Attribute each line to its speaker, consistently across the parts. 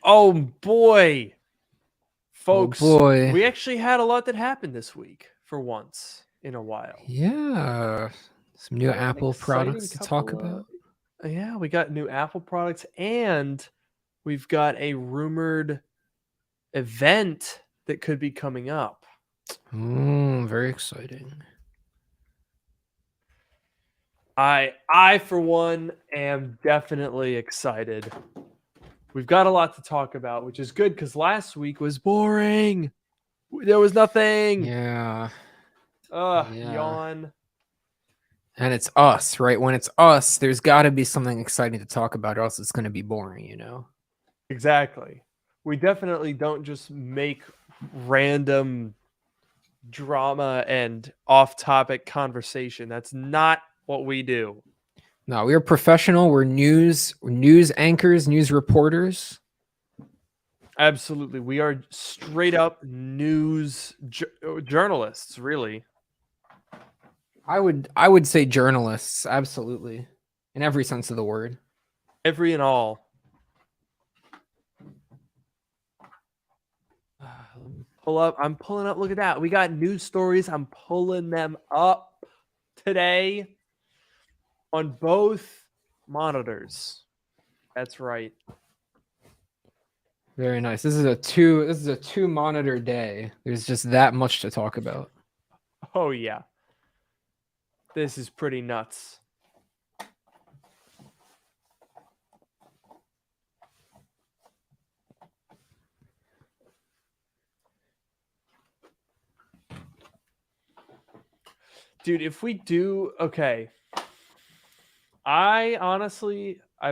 Speaker 1: Oh boy,
Speaker 2: Oh
Speaker 1: folks,
Speaker 2: boy.
Speaker 1: we actually had a lot that happened this week for once in a while.
Speaker 2: Yeah. Some new
Speaker 1: Got an
Speaker 2: Apple
Speaker 1: exciting
Speaker 2: products to talk
Speaker 1: couple
Speaker 2: about.
Speaker 1: yeah, we got new Apple products and we've got a rumored event that could be coming up.
Speaker 2: Very exciting.
Speaker 1: I for one am definitely excited. We've got a lot to talk about, which is good cuz last week was boring. There was nothing.
Speaker 2: Yeah. Yeah.
Speaker 1: Yawn.
Speaker 2: And it's us, right? When it's us, there's got to be something exciting to talk about, or else it's going to be boring.
Speaker 1: Exactly. We definitely don't just make random drama and off-topic conversation. That's not what we do.
Speaker 2: No, we're professional. We're news anchors, news reporters.
Speaker 1: Absolutely. We are straight up news journalists, really.
Speaker 2: I would say journalists, absolutely, in every sense of the word.
Speaker 1: Every and all. Pull up. I'm pulling up. Look at that. We got news stories. I'm pulling them up today on both monitors. That's right.
Speaker 2: Very nice. This is a two monitor day. There's just that much to talk about.
Speaker 1: Oh yeah. This is pretty nuts. Dude, if we do okay. I've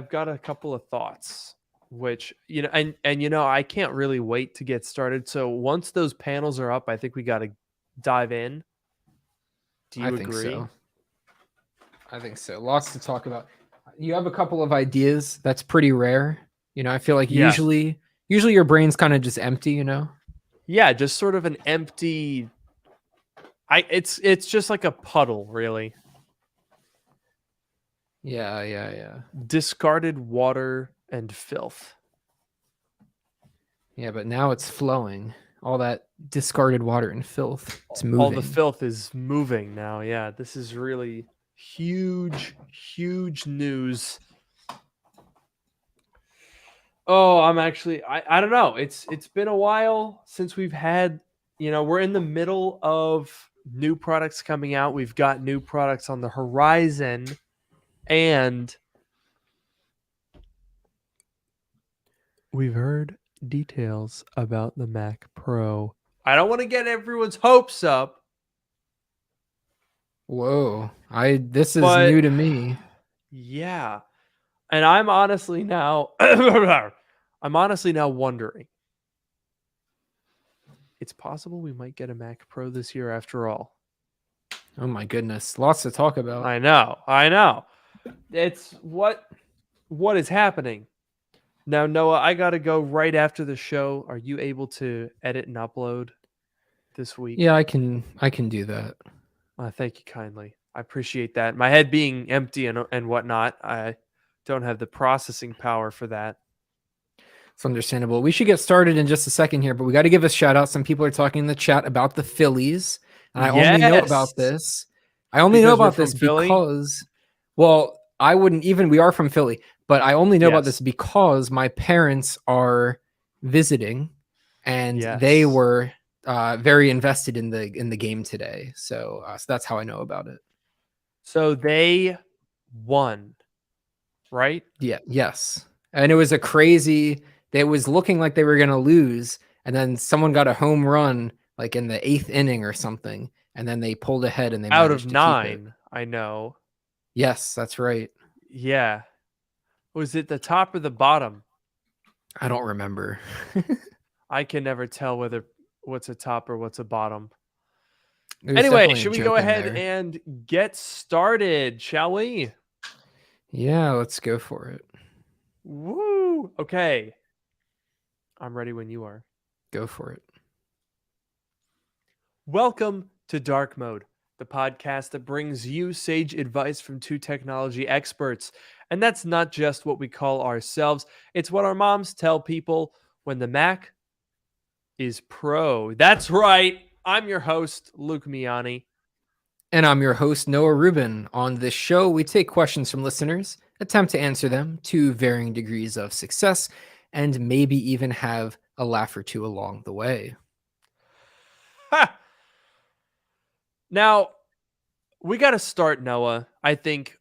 Speaker 1: got a couple of thoughts which I can't really wait to get started. So once those panels are up, I think we got to dive in. Do
Speaker 2: I
Speaker 1: you
Speaker 2: think
Speaker 1: agree?
Speaker 2: so. I think so. Lots to talk about. You have a couple of ideas. That's pretty rare. I feel like
Speaker 1: Yeah.
Speaker 2: usually your brain's kind of just empty.
Speaker 1: Yeah, just sort of an empty it's just like a puddle, really.
Speaker 2: Yeah.
Speaker 1: Discarded water and filth.
Speaker 2: Yeah, but now it's flowing. All that discarded water and filth. It's
Speaker 1: All the
Speaker 2: moving.
Speaker 1: filth is moving now. Yeah, this is really huge news. Oh, I don't know. It's been a while since we've had, we're in the middle of new products coming out. We've got new products on the horizon, and we've heard details about the Mac Pro. I don't want to get everyone's hopes up,
Speaker 2: Whoa. This is
Speaker 1: but
Speaker 2: new to me.
Speaker 1: yeah. And I'm honestly now I'm honestly now wondering. It's possible we might get a Mac Pro this year after all.
Speaker 2: Oh my goodness. Lots to talk about.
Speaker 1: I know. It's what is happening. Now, Noah, I got to go right after the show. Are you able to edit and upload this week?
Speaker 2: Yeah, I can do that.
Speaker 1: Thank you kindly. I appreciate that. My head being empty and whatnot, I don't have the processing power for that.
Speaker 2: It's understandable. We should get started in just a second here, but we got to give a shout out. Some people are talking in the chat about the Phillies, and I only know about
Speaker 1: Yes,
Speaker 2: this. I only know
Speaker 1: because we're
Speaker 2: about
Speaker 1: from
Speaker 2: this
Speaker 1: Philly.
Speaker 2: because, well, I wouldn't even. We are from Philly, but I only know about
Speaker 1: Yes.
Speaker 2: this because my parents are visiting, and they
Speaker 1: Yes.
Speaker 2: were very invested in the game today. So that's how I know about it.
Speaker 1: So they won, right?
Speaker 2: Yeah. Yes. And it was a crazy. It was looking like they were going to lose, and then someone got a home run like in the 8th inning or something, and then they pulled ahead and they
Speaker 1: Out of
Speaker 2: managed to keep it.
Speaker 1: 9, I know.
Speaker 2: Yes, that's right.
Speaker 1: Yeah. Was it the top or the bottom?
Speaker 2: I don't remember.
Speaker 1: I can never tell what's a top or what's a bottom.
Speaker 2: There's
Speaker 1: Anyway,
Speaker 2: definitely a
Speaker 1: should we go
Speaker 2: joke in
Speaker 1: ahead
Speaker 2: there.
Speaker 1: and get started, shall we?
Speaker 2: Yeah, let's go for it.
Speaker 1: Woo! Okay. I'm ready when you are.
Speaker 2: Go for it.
Speaker 1: Welcome to Dark Mode, the podcast that brings you sage advice from two technology experts. And that's not just what we call ourselves, it's what our moms tell people when the Mac is Pro. That's right. I'm your host, Luke Miani.
Speaker 2: And I'm your host, Noah Rubin. On this show, we take questions from listeners, attempt to answer them to varying degrees of success, and maybe even have a laugh or two along the way.
Speaker 1: Ha! Now, we got to start, Noah. I think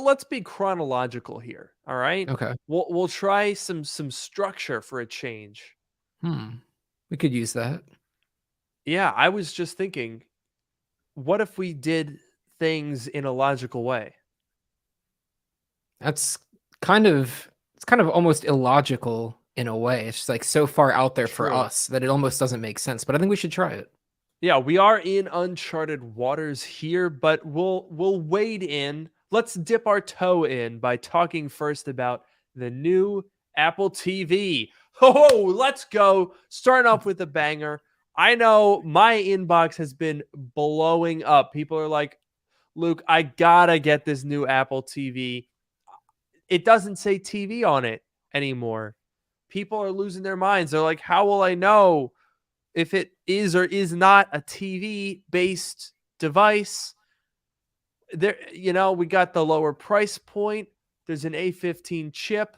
Speaker 1: let's be chronological here. All right,
Speaker 2: Okay.
Speaker 1: we'll try some structure for a change.
Speaker 2: We could use that.
Speaker 1: Yeah, I was just thinking, what if we did things in a logical way?
Speaker 2: That's it's kind of almost illogical in a way. It's just like so far out there for
Speaker 1: True.
Speaker 2: us that it almost doesn't make sense. But I think we should try it.
Speaker 1: Yeah, we are in uncharted waters here, but we'll wade in. Let's dip our toe in by talking first about the new Apple TV. Oh, let's go. Starting off with a banger. I know my inbox has been blowing up. People are like, Luke, I gotta get this new Apple TV. It doesn't say TV on it anymore. People are losing their minds. They're like, how will I know if it is or is not a TV based device? There, we got the lower price point. There's an A15 chip.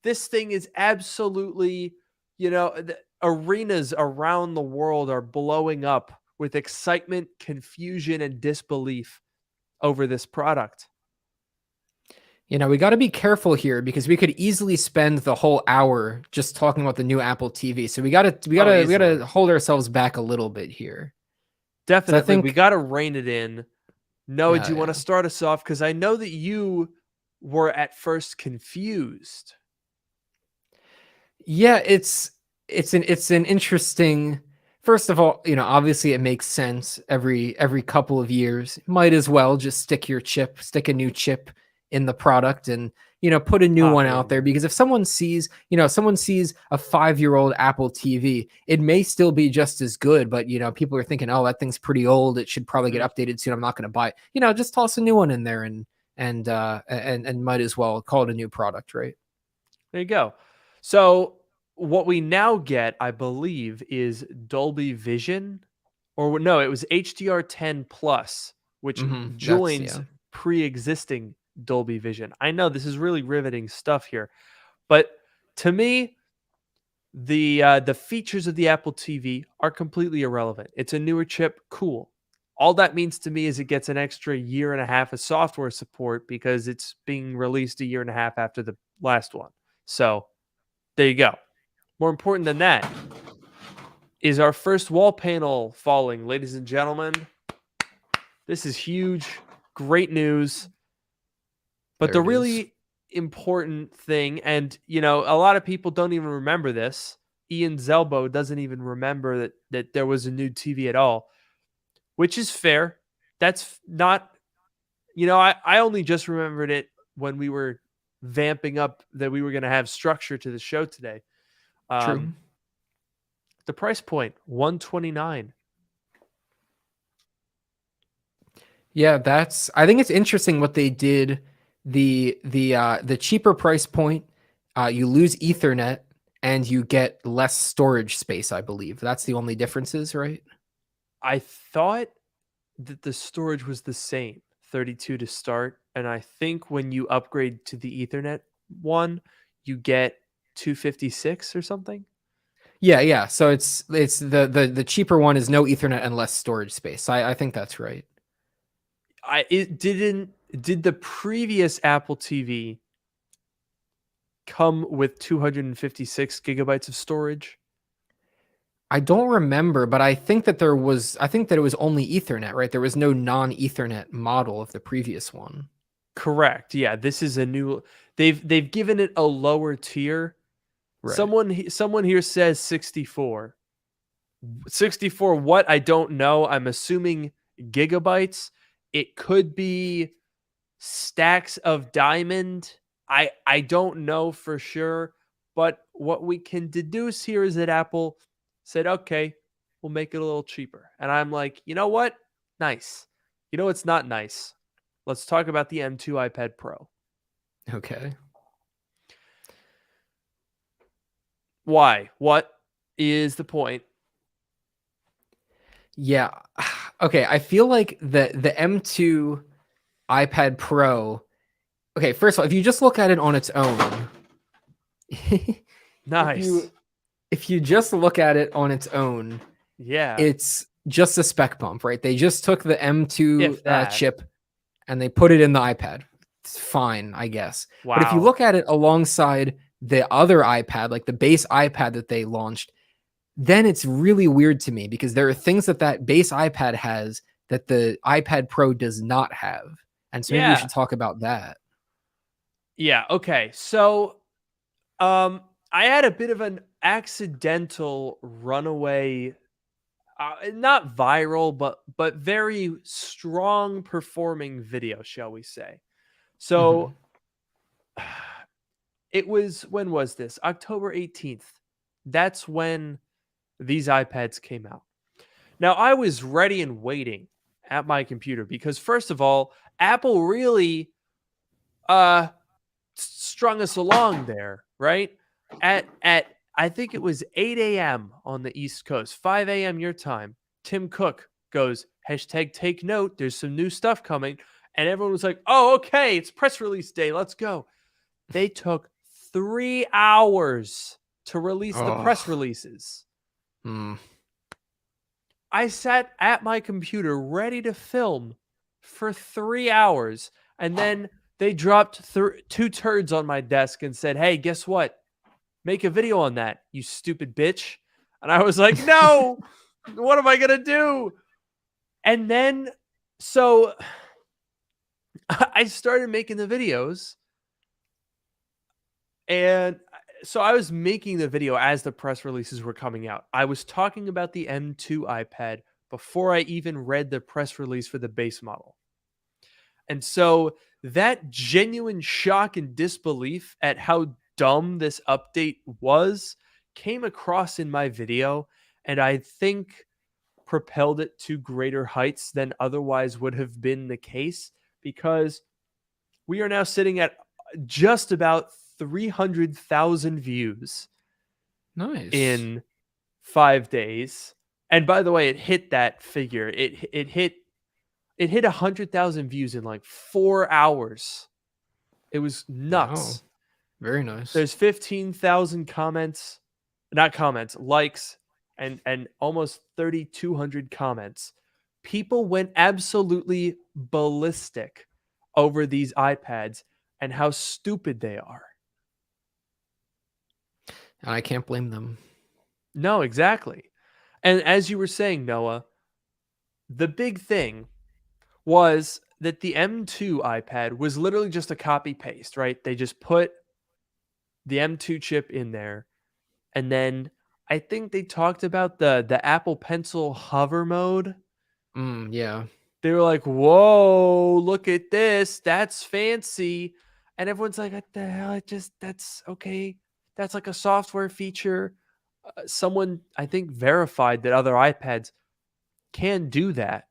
Speaker 1: This thing is absolutely, the arenas around the world are blowing up with excitement, confusion, and disbelief over this product.
Speaker 2: We got to be careful here because we could easily spend the whole hour just talking about the new Apple TV. So we gotta hold ourselves back a little bit here.
Speaker 1: Definitely,
Speaker 2: I think
Speaker 1: we got to rein it in. Noah, do you want to
Speaker 2: yeah.
Speaker 1: start us off? Because I know that you were at first confused.
Speaker 2: Yeah, it's an interesting. First of all, obviously it makes sense every couple of years. Might as well just stick a new chip in the product and put a new one
Speaker 1: Popular
Speaker 2: out there
Speaker 1: move.
Speaker 2: because if someone sees a 5-year-old Apple TV, it may still be just as good, but people are thinking, oh, that thing's pretty old. It should probably get updated soon. I'm not going to buy it. Just toss a new one in there and might as well call it a new product, right?
Speaker 1: There you go. So what we now get, I believe, is Dolby Vision, or no, it was HDR10 Plus, which
Speaker 2: That's
Speaker 1: joins pre-existing Dolby Vision. I know this is really riveting stuff here, but to me, the features of the Apple TV are completely irrelevant. It's a newer chip, cool. All that means to me is it gets an extra year and a half of software support because it's being released a year and a half after the last one. So there you go. More important than that is our first wall panel falling, ladies and gentlemen. This is huge, great news. But the really important thing, and a lot of people don't even remember this. Ian Zelbo doesn't even remember that there was a new TV at all, which is fair. That's not, I only just remembered it when we were vamping up that we were going to have structure to the show today.
Speaker 2: True.
Speaker 1: The price point, $129.
Speaker 2: Yeah, I think it's interesting what they did. The cheaper price point, you lose Ethernet and you get less storage space, I believe. That's the only differences, right?
Speaker 1: I thought that the storage was the same, 32 to start, and I think when you upgrade to the Ethernet one, you get 256 or something.
Speaker 2: Yeah. So it's the cheaper one is no Ethernet and less storage space. I think that's right.
Speaker 1: Did the previous Apple TV come with 256 gigabytes of storage?
Speaker 2: I don't remember, but I think that it was only Ethernet, right? There was no non-Ethernet model of the previous one.
Speaker 1: Correct. Yeah, this is a new. They've given it a lower tier. Right. Someone here says 64. 64 what? I don't know. I'm assuming gigabytes. It could be stacks of diamond. I don't know for sure, but what we can deduce here is that Apple said, okay, we'll make it a little cheaper. And I'm like, you know what? Nice. You know what's not nice? Let's talk about the M2 iPad Pro.
Speaker 2: Okay.
Speaker 1: Why? What is the point?
Speaker 2: Yeah. Okay. I feel like the M2 iPad Pro. Okay, first of all, if you just look at it on its own, if
Speaker 1: Nice.
Speaker 2: you just look at it on its own,
Speaker 1: Yeah.
Speaker 2: it's just a spec bump, right? They just took the M2
Speaker 1: If that.
Speaker 2: chip and they put it in the iPad. It's fine, I guess. But if you
Speaker 1: Wow.
Speaker 2: look at it alongside the other iPad, like the base iPad that they launched, then it's really weird to me because there are things that that base iPad has that the iPad Pro does not have. And so maybe we
Speaker 1: Yeah.
Speaker 2: should talk about that.
Speaker 1: Yeah. Okay. So, I had a bit of an accidental runaway, not viral, but very strong performing video, shall we say?
Speaker 2: Mhm.
Speaker 1: So, it was, when was this? October 18th. That's when these iPads came out. Now, I was ready and waiting at my computer because, first of all, Apple really uh strung us along there, right? At I think it was 8 a.m. on the East Coast, 5 a.m. your time. Tim Cook goes, hashtag take note, there's some new stuff coming. And everyone was like, oh, okay, it's press release day. Let's go. They took 3 hours to release the press
Speaker 2: Oh.
Speaker 1: releases.
Speaker 2: Mm.
Speaker 1: I sat at my computer ready to film for 3 hours. And then they dropped two turds on my desk and said, hey, guess what? Make a video on that, you stupid bitch. And I was like, no, what am I going to do? And then, so I started making the videos. And so I was making the video as the press releases were coming out. I was talking about the M2 iPad before I even read the press release for the base model. And so that genuine shock and disbelief at how dumb this update was came across in my video, and I think propelled it to greater heights than otherwise would have been the case, because we are now sitting at just about 300,000 views
Speaker 2: Nice.
Speaker 1: in 5 days. And by the way, it hit that figure. It hit 100,000 views in like 4 hours. It was
Speaker 2: Wow.
Speaker 1: nuts.
Speaker 2: Very nice.
Speaker 1: There's 15,000 comments, not comments, likes, and almost 3,200 comments. People went absolutely ballistic over these iPads and how stupid they are.
Speaker 2: And I can't blame them.
Speaker 1: No, exactly. And as you were saying, Noah, the big thing was that the M2 iPad was literally just a copy paste, right? They just put the M2 chip in there. And then I think they talked about the Apple Pencil hover mode.
Speaker 2: Yeah.
Speaker 1: They were like, "Whoa, look at this. That's fancy." And everyone's like, "What the hell? That's okay. That's like a software feature." Someone, I think, verified that other iPads can do that.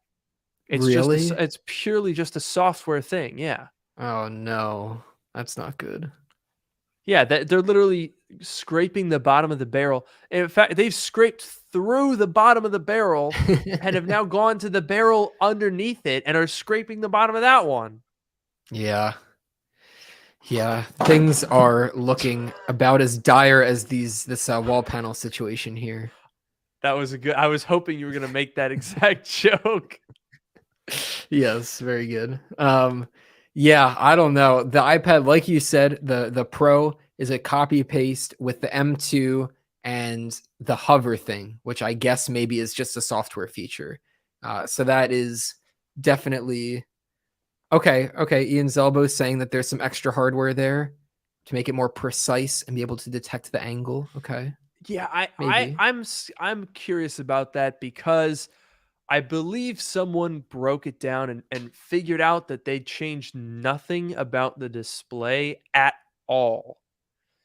Speaker 2: Really?
Speaker 1: It's purely just a software thing. Yeah.
Speaker 2: Oh no. That's not good.
Speaker 1: Yeah, they're literally scraping the bottom of the barrel. In fact, they've scraped through the bottom of the barrel and have now gone to the barrel underneath it and are scraping the bottom of that one.
Speaker 2: Yeah. Yeah. Things are looking about as dire as this wall panel situation here.
Speaker 1: That was a good. I was hoping you were going to make that exact joke.
Speaker 2: Yes, very good. Yeah, I don't know. The iPad, like you said, the Pro is a copy paste with the M2 and the hover thing, which I guess maybe is just a software feature. So that is definitely okay. Okay, Ian Zelbo is saying that there's some extra hardware there to make it more precise and be able to detect the angle. Okay,
Speaker 1: Yeah,
Speaker 2: maybe.
Speaker 1: I'm curious about that because I believe someone broke it down and figured out that they changed nothing about the display at all.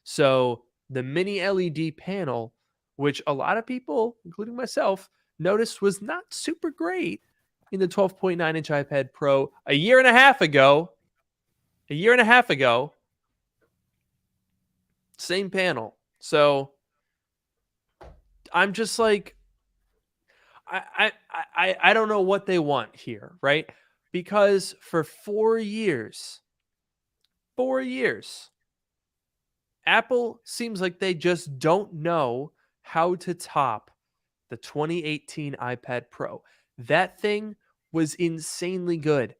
Speaker 1: So the mini LED panel, which a lot of people, including myself, noticed was not super great in the 12.9-inch iPad Pro a year and a half ago, Same panel. So I'm just like, I don't know what they want here, right? Because for 4 years, 4 years, Apple seems like they just don't know how to top the 2018 iPad Pro. That thing was insanely good.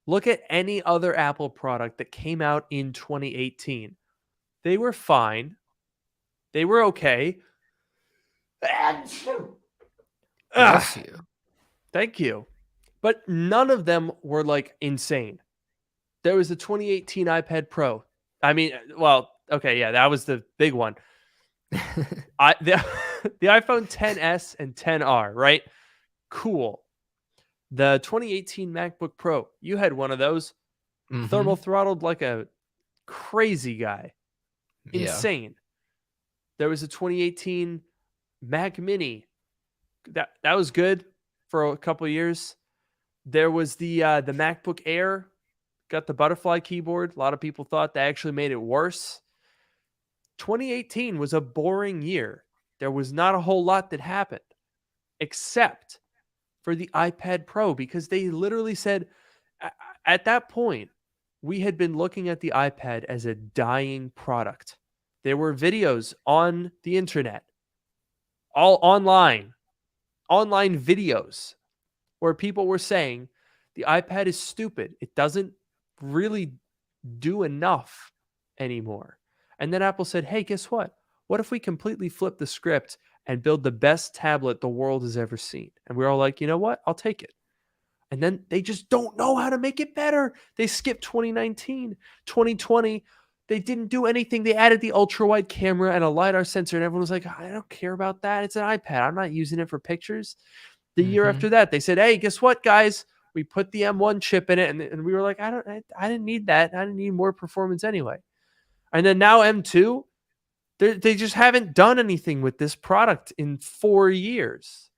Speaker 1: Look at any other Apple product that came out in 2018. They were fine. They were okay.
Speaker 2: Bless
Speaker 1: Ah,
Speaker 2: you.
Speaker 1: thank you. But none of them were like insane. There was the 2018 iPad Pro. I mean, well, okay, yeah, that was the big one. The the iPhone 10s and 10R, right? Cool. The 2018 MacBook Pro, you had one of those, thermal
Speaker 2: Hmm.
Speaker 1: throttled like a crazy guy.
Speaker 2: Yeah.
Speaker 1: Insane. There was a 2018 Mac Mini. That was good for a couple of years. There was the MacBook Air, got the butterfly keyboard. A lot of people thought that actually made it worse. 2018 was a boring year. There was not a whole lot that happened except for the iPad Pro because they literally said at that point, we had been looking at the iPad as a dying product. There were videos on the internet, all online videos where people were saying the iPad is stupid. It doesn't really do enough anymore. And then Apple said, hey, guess what? What if we completely flip the script and build the best tablet the world has ever seen? And we're all like, you know what? I'll take it. And then they just don't know how to make it better. They skipped 2019, 2020. They didn't do anything. They added the ultra wide camera and a LiDAR sensor, and everyone was like, I don't care about that. It's an iPad. I'm not using it for pictures. The year
Speaker 2: Hmm.
Speaker 1: after that, they said, hey, guess what, guys? We put the M1 chip in it, and we were like, I didn't need that. I didn't need more performance anyway. And then now M2, they just haven't done anything with this product in 4 years.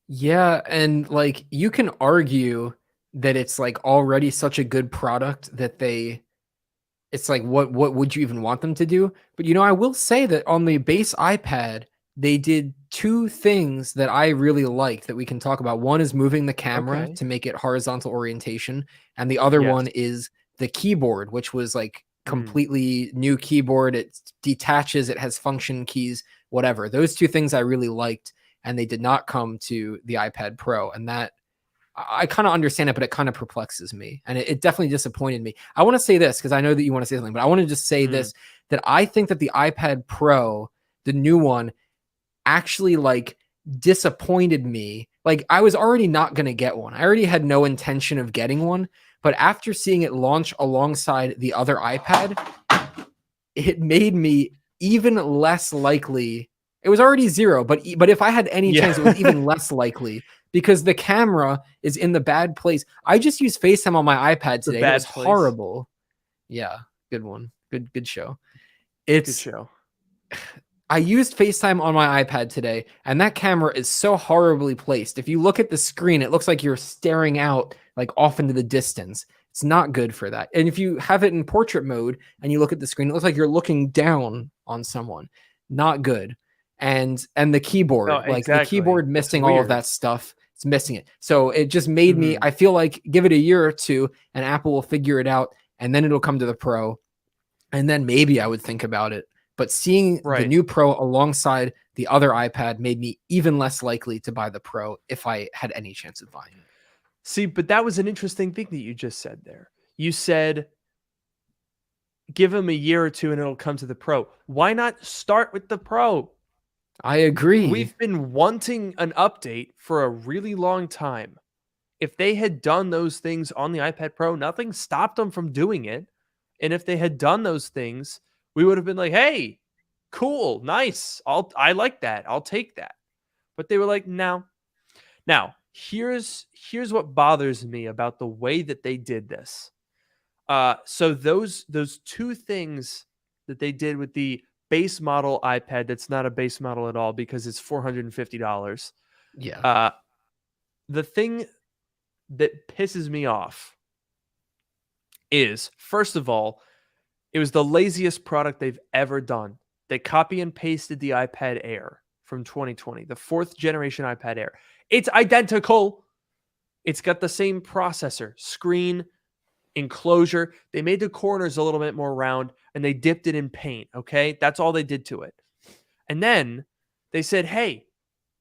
Speaker 2: Yeah, and like you can argue that it's like already such a good product that it's like what would you even want them to do? But I will say that on the base iPad, they did two things that I really liked that we can talk about. One is moving the camera
Speaker 1: Okay.
Speaker 2: to make it horizontal orientation, and the other
Speaker 1: Yes.
Speaker 2: one is the keyboard, which was like
Speaker 1: Mm.
Speaker 2: completely new keyboard. It detaches, it has function keys, whatever. Those two things I really liked, and they did not come to the iPad Pro, and that I kind of understand it, but it kind of perplexes me, and it definitely disappointed me. I want to say this because I know that you want to say something, but I want to just say
Speaker 1: Mm.
Speaker 2: this, that I think that the iPad Pro, the new one, actually like disappointed me. Like I was already not going to get one. I already had no intention of getting one, but after seeing it launch alongside the other iPad, it made me even less likely. It was already zero, but if I had any chance, it was
Speaker 1: Yeah.
Speaker 2: even less likely because the camera is in the bad place. I just used FaceTime on my iPad
Speaker 1: The
Speaker 2: today, and it was
Speaker 1: bad place.
Speaker 2: horrible. Yeah, good one. Good show.
Speaker 1: Good
Speaker 2: It's
Speaker 1: show.
Speaker 2: I used FaceTime on my iPad today, and that camera is so horribly placed. If you look at the screen, it looks like you're staring out like off into the distance. It's not good for that. And if you have it in portrait mode and you look at the screen, it looks like you're looking down on someone. Not good. And the
Speaker 1: No,
Speaker 2: keyboard, like the
Speaker 1: exactly.
Speaker 2: keyboard
Speaker 1: It's
Speaker 2: missing all of
Speaker 1: weird.
Speaker 2: that stuff. It's missing it. So it just made me,
Speaker 1: Mhm.
Speaker 2: I feel like give it a year or two and Apple will figure it out and then it'll come to the Pro and then maybe I would think about it. But seeing the
Speaker 1: Right.
Speaker 2: new Pro alongside the other iPad made me even less likely to buy the Pro if I had any chance of buying it.
Speaker 1: See, but that was an interesting thing that you just said there. You said give them a year or two and it'll come to the Pro. Why not start with the Pro?
Speaker 2: I agree.
Speaker 1: We've been wanting an update for a really long time. If they had done those things on the iPad Pro, nothing stopped them from doing it. And if they had done those things, we would have been like, "Hey, cool, nice. I like that. I'll take that." But they were like, "No." Now, here's what bothers me about the way that they did this. So those two things that they did with the base model iPad that's not a base model at all because it's $450.
Speaker 2: Yeah.
Speaker 1: Uh, the thing that pisses me off is, first of all, It was the laziest product they've ever done. They copy and pasted the iPad Air from 2020, the 4th generation iPad Air. It's identical. It's got the same processor, screen, enclosure. They made the corners a little bit more round and they dipped it in paint. Okay. That's all they did to it. And then they said, hey,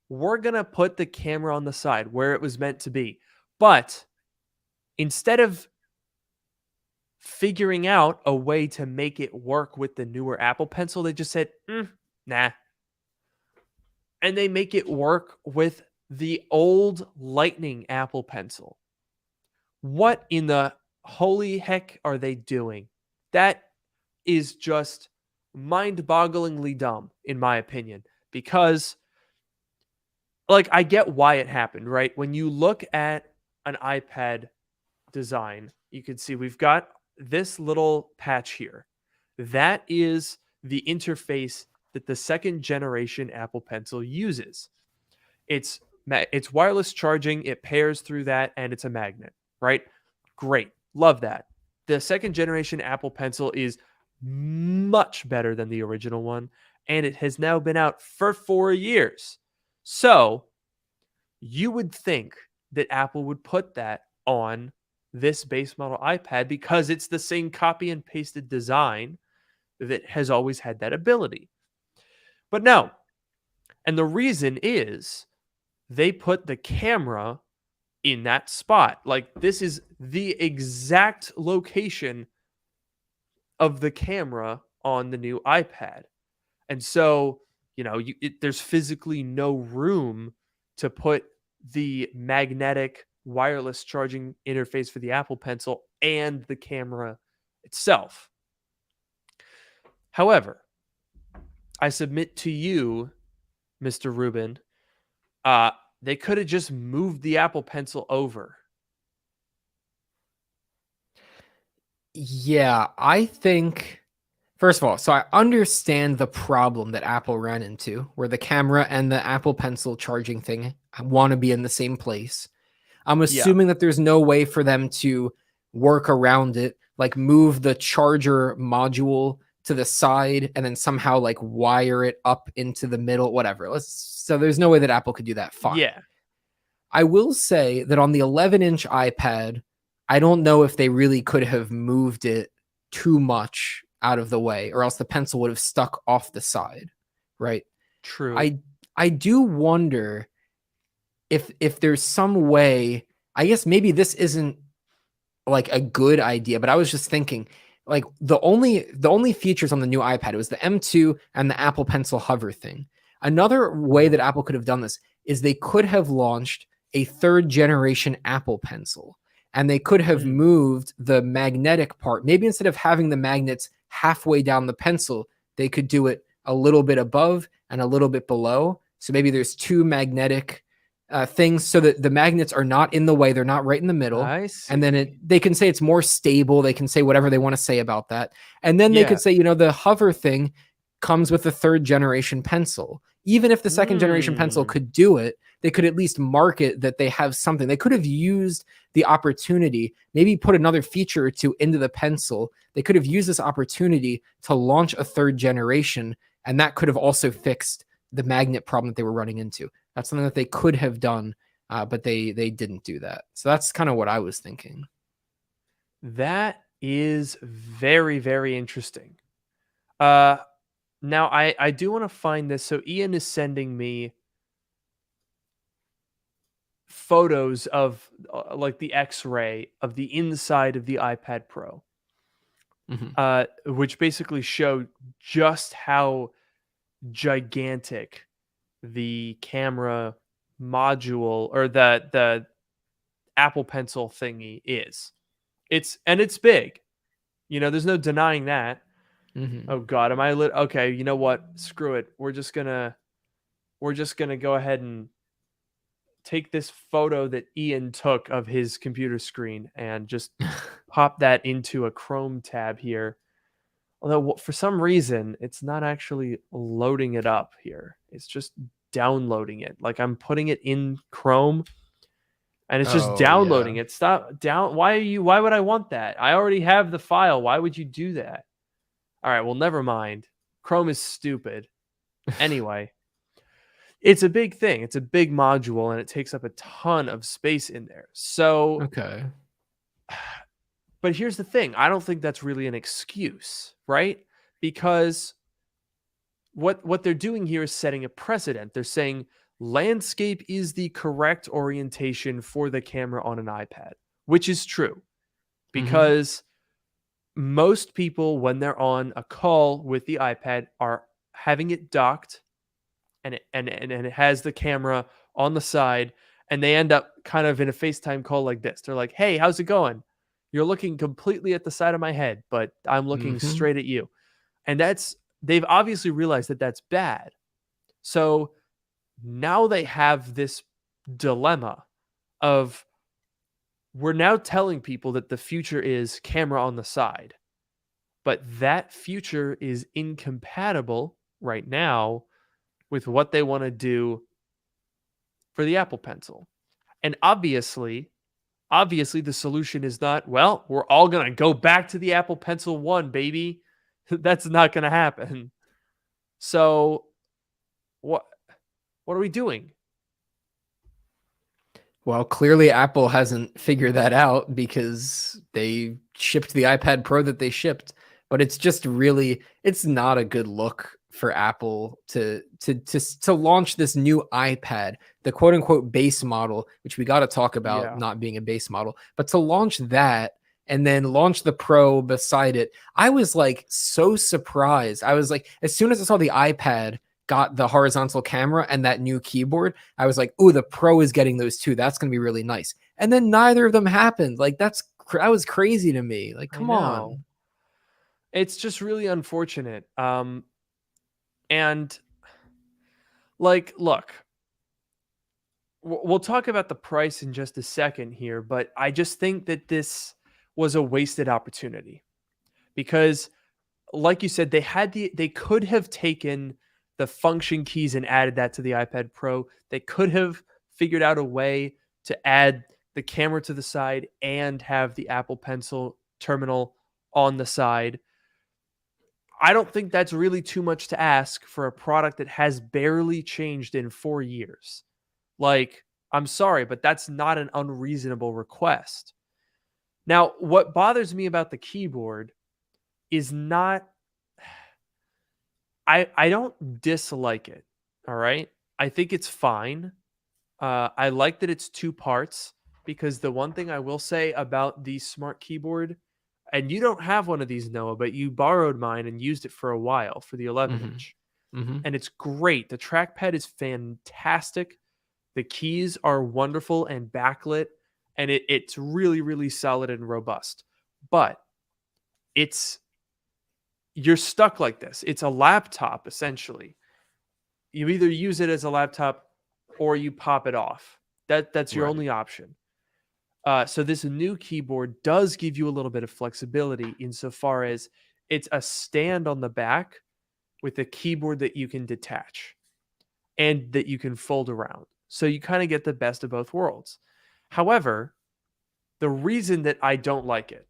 Speaker 1: we're going to put the camera on the side where it was meant to be. But instead of figuring out a way to make it work with the newer Apple Pencil, they just said, nah. And they make it work with the old Lightning Apple Pencil. What in the holy heck are they doing? That is just mind-bogglingly dumb, in my opinion, because like I get why it happened, right? When you look at an iPad design, you can see we've got this little patch here. That is the interface that the 2nd generation Apple Pencil uses. It's wireless charging, it pairs through that, and it's a magnet, right? Great. Love that. The 2nd generation Apple Pencil is much better than the original one, and it has now been out for 4 years. So you would think that Apple would put that on this base model iPad because it's the same copy and pasted design that has always had that ability. But no. And the reason is they put the camera in that spot. Like, this is the exact location of the camera on the new iPad. And so, there's physically no room to put the magnetic wireless charging interface for the Apple Pencil and the camera itself. However, I submit to you, Mr. Rubin, they could have just moved the Apple Pencil over.
Speaker 2: Yeah, I think, first of all, so I understand the problem that Apple ran into, where the camera and the Apple Pencil charging thing want to be in the same place. I'm assuming that there's no way for them to work around it, like move the charger module to the side and then somehow like wire it up into the middle, whatever. So there's no way that Apple could do that. Fine.
Speaker 1: Yeah.
Speaker 2: I will say that on the 11-inch iPad, I don't know if they really could have moved it too much out of the way, or else the pencil would have stuck off the side, right?
Speaker 1: True.
Speaker 2: I do wonder if there's some way, I guess maybe this isn't like a good idea, but I was just thinking, like the only features on the new iPad was the M2 and the Apple Pencil hover thing. Another way that Apple could have done this is they could have launched a 3rd generation Apple Pencil, and they could have moved the magnetic part. Maybe instead of having the magnets halfway down the pencil, they could do it a little bit above and a little bit below. So maybe there's 2 magnetic things so that the magnets are not in the way. They're not right in the middle. And then they can say it's more stable. They can say whatever they want to say about that. And then they could say, the hover thing comes with the 3rd generation pencil. Even if the 2nd generation pencil could do it, they could at least market that they have something. They could have used the opportunity, maybe put another feature or 2 into the pencil. They could have used this opportunity to launch a 3rd generation, and that could have also fixed the magnet problem that they were running into. That's something that they could have done, but they didn't do that. So that's kind of what I was thinking.
Speaker 1: That is very, very interesting. Now, I do want to find this. So Ian is sending me photos of like the X-ray of the inside of the iPad Pro, which basically showed just how gigantic the camera module or the Apple Pencil thingy is. It's big. There's no denying that. Oh God, am I lit? Okay, you know what? Screw it. We're just gonna go ahead and take this photo that Ian took of his computer screen and just pop that into a Chrome tab here. Although for some reason, it's not actually loading it up here. It's just downloading it. Like I'm putting it in Chrome and it's just downloading it. Stop down. Why would I want that? I already have the file. Why would you do that? All right, well, never mind. Chrome is stupid. Anyway, it's a big thing. It's a big module and it takes up a ton of space in there. So,
Speaker 2: Okay.
Speaker 1: but here's the thing. I don't think that's really an excuse, right? Because what they're doing here is setting a precedent. They're saying landscape is the correct orientation for the camera on an iPad, which is true because most people, when they're on a call with the iPad, are having it docked and it has the camera on the side, and they end up kind of in a FaceTime call like this. They're like, "Hey, how's it going? You're looking completely at the side of my head, but I'm looking
Speaker 2: Mm-hmm.
Speaker 1: straight at you." And they've obviously realized that that's bad. So now they have this dilemma of we're now telling people that the future is camera on the side, but that future is incompatible right now with what they want to do for the Apple Pencil. And obviously the solution is not, well, we're all going to go back to the Apple Pencil 1, baby. That's not going to happen. So what are we doing?
Speaker 2: Well, clearly Apple hasn't figured that out because they shipped the iPad Pro that they shipped, but it's just really it's not a good look for Apple to launch this new iPad, the quote unquote base model, which we got to talk about
Speaker 1: Yeah.
Speaker 2: not being a base model, but to launch that and then launch the Pro beside it. I was like so surprised. I was like, as soon as I saw the iPad got the horizontal camera and that new keyboard, I was like, "Ooh, the Pro is getting those too. That's going to be really nice." And then neither of them happened. Like that was crazy to me. Like,
Speaker 1: I
Speaker 2: come
Speaker 1: know.
Speaker 2: on.
Speaker 1: It's just really unfortunate. And like, look, we'll talk about the price in just a second here, but I just think that this was a wasted opportunity because, like you said, they could have taken the function keys and added that to the iPad Pro. They could have figured out a way to add the camera to the side and have the Apple Pencil terminal on the side. I don't think that's really too much to ask for a product that has barely changed in 4 years. Like, I'm sorry, but that's not an unreasonable request. Now, what bothers me about the keyboard is not I don't dislike it. All right? I think it's fine. I like that it's two parts because the one thing I will say about the smart keyboard, and you don't have one of these, Noah, but you borrowed mine and used it for a while for the 11
Speaker 2: Mm-hmm.
Speaker 1: inch.
Speaker 2: Mm-hmm.
Speaker 1: And it's great. The trackpad is fantastic. The keys are wonderful and backlit, and it's really, really solid and robust. But it's you're stuck like this. It's a laptop essentially. You either use it as a laptop or you pop it off. That's your
Speaker 2: Right.
Speaker 1: only option. So this new keyboard does give you a little bit of flexibility insofar as it's a stand on the back with a keyboard that you can detach and that you can fold around. So you kind of get the best of both worlds. However, the reason that I don't like it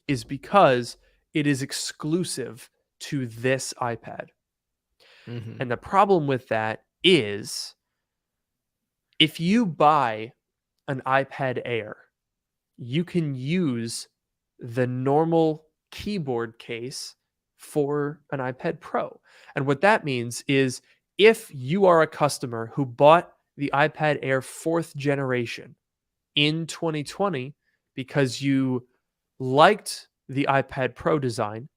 Speaker 1: is because it is exclusive to this iPad.
Speaker 2: Mm-hmm.
Speaker 1: And the problem with that is if you buy an iPad Air, you can use the normal keyboard case for an iPad Pro. And what that means is if you are a customer who bought the iPad Air 4th generation in 2020 because you liked the iPad Pro design,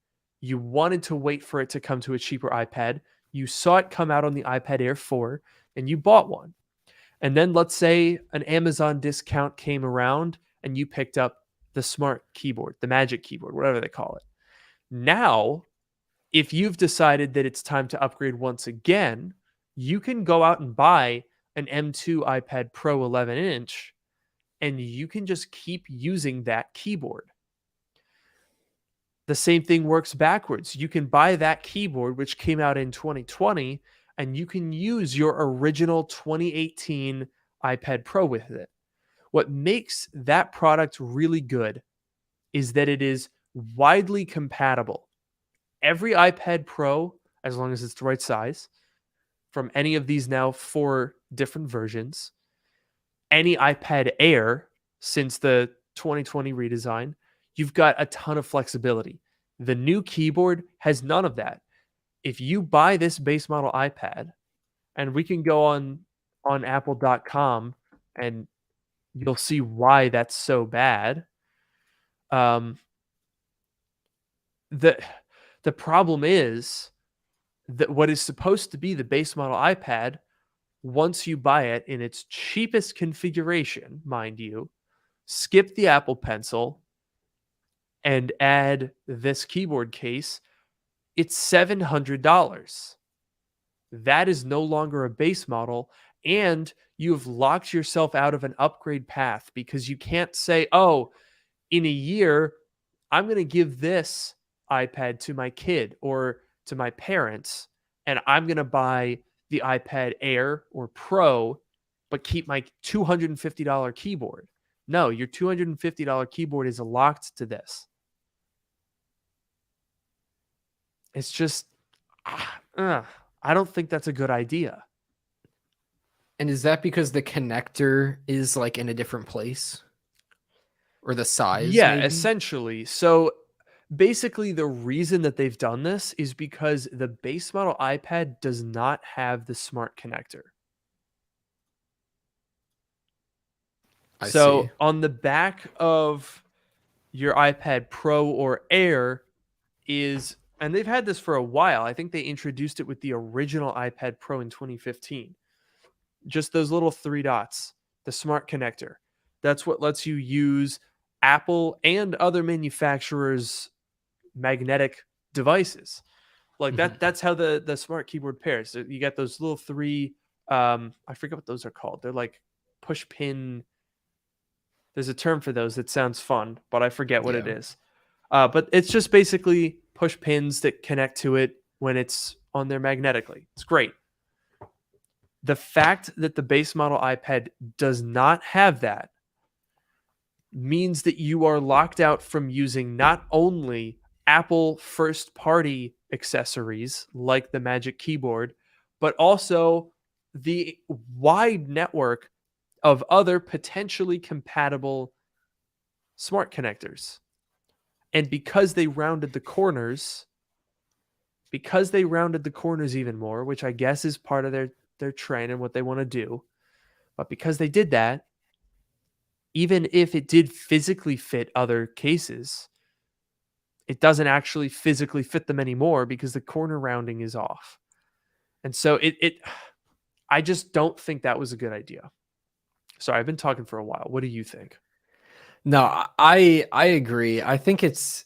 Speaker 1: you wanted to wait for it to come to a cheaper iPad, you saw it come out on the iPad Air 4, and you bought one. And then let's say an Amazon discount came around and you picked up the smart keyboard, the magic keyboard, whatever they call it. Now, if you've decided that it's time to upgrade once again, you can go out and buy an M2 iPad Pro 11 inch and you can just keep using that keyboard. The same thing works backwards. You can buy that keyboard, which came out in 2020, and you can use your original 2018 iPad Pro with it. What makes that product really good is that it is widely compatible every iPad Pro, as long as it's the right size, from any of these now 4 different versions, any iPad Air since the 2020 redesign, you've got a ton of flexibility. The new keyboard has none of that. If you buy this base model iPad, and we can go on apple.com and you'll see why that's so bad. Um, the the problem is that what is supposed to be the base model iPad, once you buy it in its cheapest configuration, mind you, skip the Apple Pencil and add this keyboard case, it's $700. That is no longer a base model, and you've locked yourself out of an upgrade path because you can't say, oh, in a year, I'm going to give this iPad to my kid or to my parents, and I'm going to buy the iPad Air or Pro, but keep my $250 keyboard. No, your $250 keyboard is locked to this. It's just, I don't think that's a good idea.
Speaker 2: And is that because the connector is like in a different place? Or the size?
Speaker 1: Yeah,
Speaker 2: maybe?
Speaker 1: essentially. So basically, the reason that they've done this is because the base model iPad does not have the smart connector.
Speaker 2: I
Speaker 1: So
Speaker 2: see.
Speaker 1: on the back of your iPad Pro or Air is, and they've had this for a while. I think they introduced it with the original iPad Pro in 2015. Just those little 3 dots, the smart connector. That's what lets you use Apple and other manufacturers' magnetic devices. Like that. That's how the smart keyboard pairs. So you got those little 3. I forget what those are called. They're like push pin. There's a term for those that sounds fun, but I forget what it
Speaker 2: Yeah.
Speaker 1: is. But it's just basically push pins that connect to it when it's on there magnetically. It's great. The fact that the base model iPad does not have that means that you are locked out from using not only Apple first party accessories like the Magic Keyboard, but also the wide network of other potentially compatible smart connectors. And because they rounded the corners even more, which I guess is part of their trend and what they want to do, but because they did that, even if it did physically fit other cases, it doesn't actually physically fit them anymore because the corner rounding is off. And so I just don't think that was a good idea. Sorry, I've been talking for a while. What do you think?
Speaker 2: No, I agree. I think it's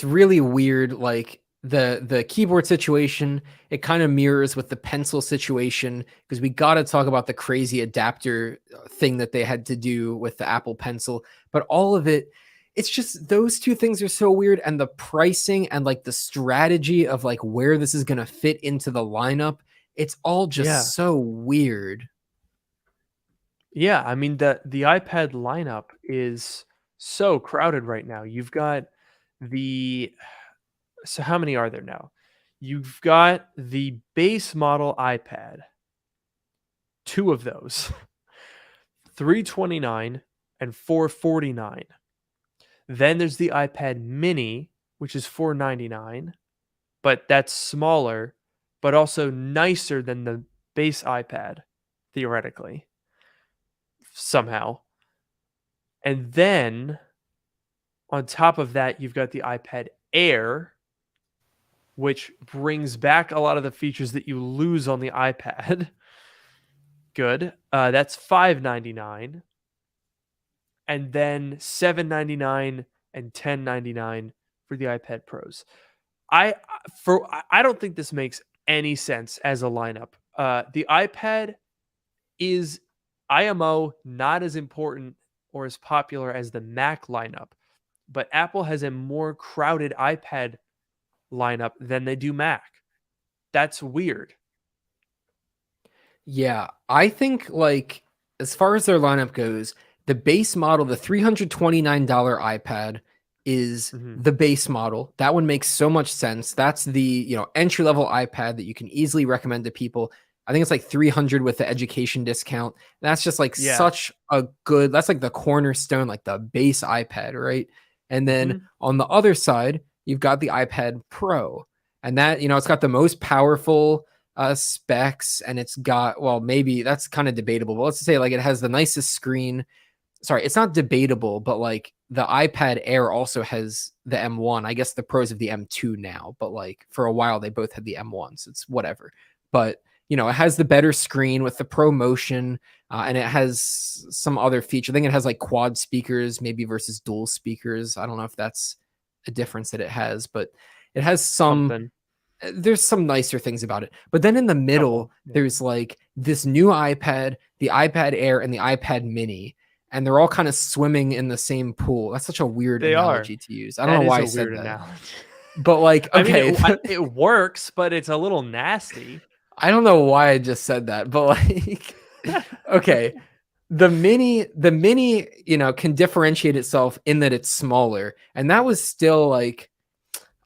Speaker 2: really weird. Like the keyboard situation, it kind of mirrors with the pencil situation because we got to talk about the crazy adapter thing that they had to do with the Apple Pencil. But all of it, it's just those two things are so weird, and the pricing and like the strategy of like where this is gonna fit into the lineup, it's all
Speaker 1: Yeah.
Speaker 2: just so weird.
Speaker 1: Yeah, I mean the iPad lineup is so crowded right now. You've got the so how many are there now? You've got the base model iPad. 2 of those. 329 and 449. Then there's the iPad mini, which is 499, but that's smaller, but also nicer than the base iPad, theoretically, somehow. And then on top of that, you've got the iPad Air, which brings back a lot of the features that you lose on the iPad. Good. That's $599. And then $799 and $1099 for the iPad Pros. I don't think this makes any sense as a lineup. The iPad is IMO not as important or as popular as the Mac lineup, but Apple has a more crowded iPad lineup than they do Mac. That's weird.
Speaker 2: Yeah, I think like as far as their lineup goes, the base model, the $329 iPad, is
Speaker 1: Mhm.
Speaker 2: the base model. That one makes so much sense. That's the, entry level iPad that you can easily recommend to people. I think it's like 300 with the education discount. That's just like
Speaker 1: Yeah.
Speaker 2: such a good, that's like the cornerstone, like the base iPad, right? And then
Speaker 1: Mhm.
Speaker 2: on the other side, you've got the iPad Pro. And that, it's got the most powerful specs, and it's got, well, maybe that's kind of debatable, but let's say like it has the nicest screen. Sorry, it's not debatable, but like the iPad Air also has the M1. I guess the pros of the M2 now, but like for a while they both had the M1, so it's whatever. But it has the better screen with the Pro Motion, and it has some other feature. I think it has like quad speakers, maybe versus dual speakers. I don't know if that's a difference that it has, but it has some.
Speaker 1: Something.
Speaker 2: There's some nicer things about it. But then in the middle,
Speaker 1: Couple. Yeah.
Speaker 2: there's like this new iPad, the iPad Air, and the iPad Mini, and they're all kind of swimming in the same pool. That's such a weird
Speaker 1: They are.
Speaker 2: analogy to use. I don't
Speaker 1: That
Speaker 2: know
Speaker 1: is
Speaker 2: why
Speaker 1: a
Speaker 2: I said
Speaker 1: weird
Speaker 2: that.
Speaker 1: analogy.
Speaker 2: But like,
Speaker 1: I mean,
Speaker 2: okay,
Speaker 1: it works, but it's a little nasty.
Speaker 2: I don't know why I just said that, but like, okay, the mini, can differentiate itself in that it's smaller, and that was still like,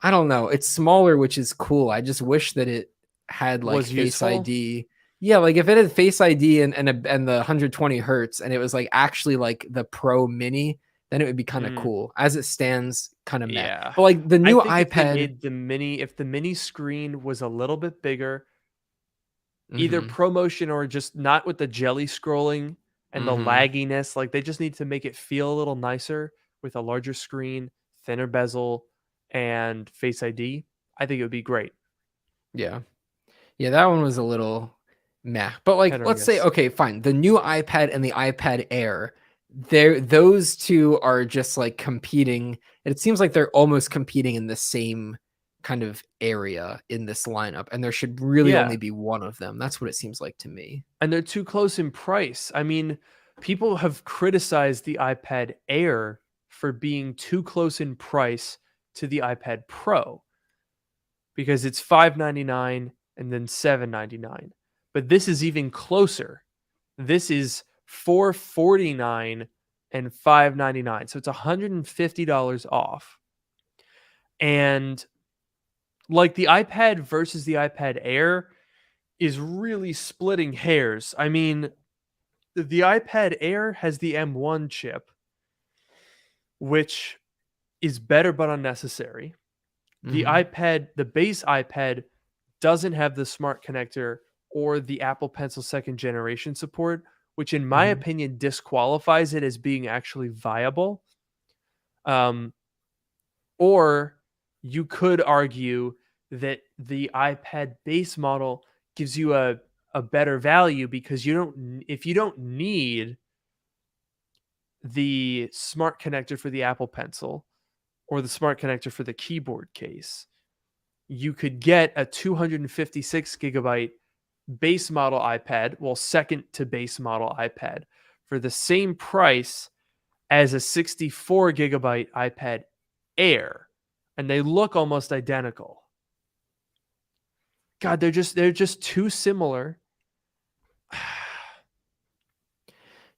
Speaker 2: I don't know, it's smaller, which is cool. I just wish that it had like
Speaker 1: Was
Speaker 2: Face
Speaker 1: useful.
Speaker 2: ID. Yeah, like if it had Face ID and the 120 hertz, and it was like actually like the Pro Mini, then it would be kind of
Speaker 1: Mm,
Speaker 2: cool. As it stands, kind of meh.
Speaker 1: yeah.
Speaker 2: But like the
Speaker 1: I
Speaker 2: new
Speaker 1: think
Speaker 2: iPad,
Speaker 1: if the mini screen was a little bit bigger, either
Speaker 2: mhm,
Speaker 1: ProMotion or just not with the jelly scrolling and the
Speaker 2: mhm,
Speaker 1: lagginess, like they just need to make it feel a little nicer with a larger screen, thinner bezel, and Face ID. I think it would be great.
Speaker 2: yeah. Yeah, that one was a little meh. But like,
Speaker 1: Hit or
Speaker 2: let's say,
Speaker 1: miss.
Speaker 2: okay, fine. The new iPad and the iPad Air, those two are just like competing. And it seems like they're almost competing in the same kind of area in this lineup. And there should really
Speaker 1: Yeah.
Speaker 2: only be one of them. That's what it seems like to me.
Speaker 1: And they're too close in price. I mean, people have criticized the iPad Air for being too close in price to the iPad Pro because it's $599 and then $799. But this is even closer. This is $449 and $599. So it's $150 off. And like the iPad versus the iPad Air is really splitting hairs. I mean, the iPad Air has the M1 chip, which is better but unnecessary.
Speaker 2: Hmm.
Speaker 1: The base iPad doesn't have the smart connector or the Apple Pencil second generation support, which in my
Speaker 2: Hmm.
Speaker 1: opinion disqualifies it as being actually viable. Um, or you could argue that the iPad base model gives you a better value because if you don't need the smart connector for the Apple Pencil or the smart connector for the keyboard case, you could get a 256 gigabyte base model iPad, well, second to base model iPad, for the same price as a 64 gigabyte iPad Air, and they look almost identical. God, they're just too similar.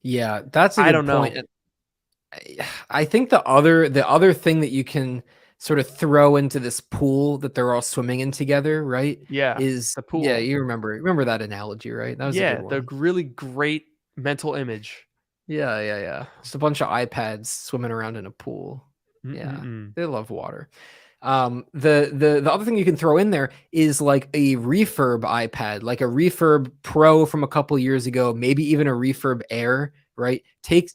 Speaker 2: Yeah, that's a
Speaker 1: I
Speaker 2: good
Speaker 1: don't
Speaker 2: point.
Speaker 1: know.
Speaker 2: And I think the other thing that you can sort of throw into this pool that they're all swimming in together, right?
Speaker 1: Yeah,
Speaker 2: Is,
Speaker 1: the
Speaker 2: yeah,
Speaker 1: pool.
Speaker 2: you remember that analogy, right? That was a good
Speaker 1: Yeah, the
Speaker 2: one.
Speaker 1: really great mental image.
Speaker 2: Yeah, yeah, yeah. Just a bunch of iPads swimming around in a pool. Yeah,
Speaker 1: Mm-mm-mm.
Speaker 2: they love water. The other thing you can throw in there is like a refurb iPad, like a refurb Pro from a couple years ago, maybe even a refurb Air, right? Take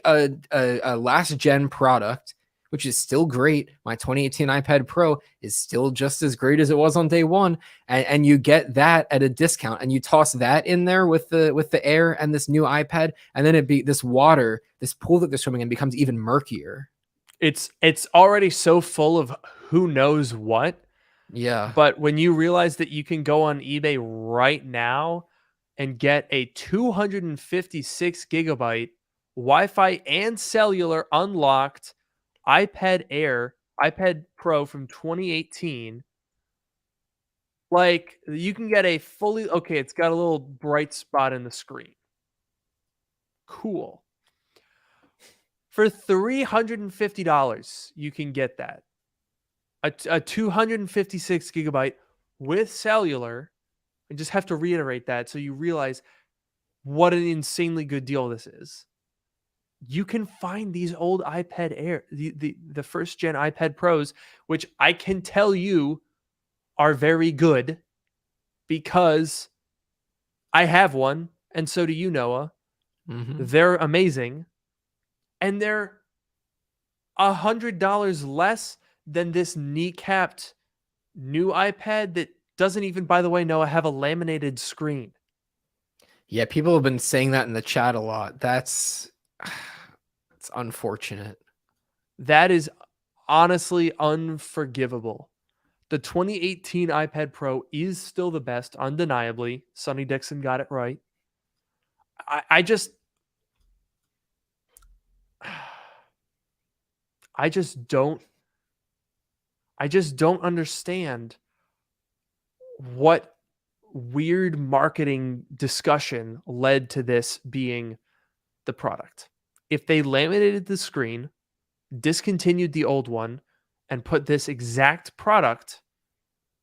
Speaker 2: a last gen product, which is still great. My 2018 iPad Pro is still just as great as it was on day one, and you get that at a discount, and you toss that in there with the Air and this new iPad, and then this pool that they're swimming in becomes even murkier.
Speaker 1: It's already so full of who knows what.
Speaker 2: Yeah.
Speaker 1: But when you realize that you can go on eBay right now and get a 256 gigabyte Wi-Fi and cellular unlocked iPad Air, iPad Pro from 2018, like you can get a fully okay, it's got a little bright spot in the screen. Cool. For $350, you can get that. A 256 gigabyte with cellular. I just have to reiterate that so you realize what an insanely good deal this is. You can find these old iPad Air, the first gen iPad Pros, which I can tell you are very good because I have one, and so do you, Noah.
Speaker 2: Mm-hmm.
Speaker 1: They're amazing, and they're $100 less than this kneecapped new iPad that doesn't even, by the way, Noah, have a laminated screen.
Speaker 2: Yeah, people have been saying that in the chat a lot. That's it's unfortunate.
Speaker 1: That is honestly unforgivable. The 2018 iPad Pro is still the best, undeniably. Sonny Dixon got it right. I just don't understand what weird marketing discussion led to this being the product. If they laminated the screen, discontinued the old one, and put this exact product,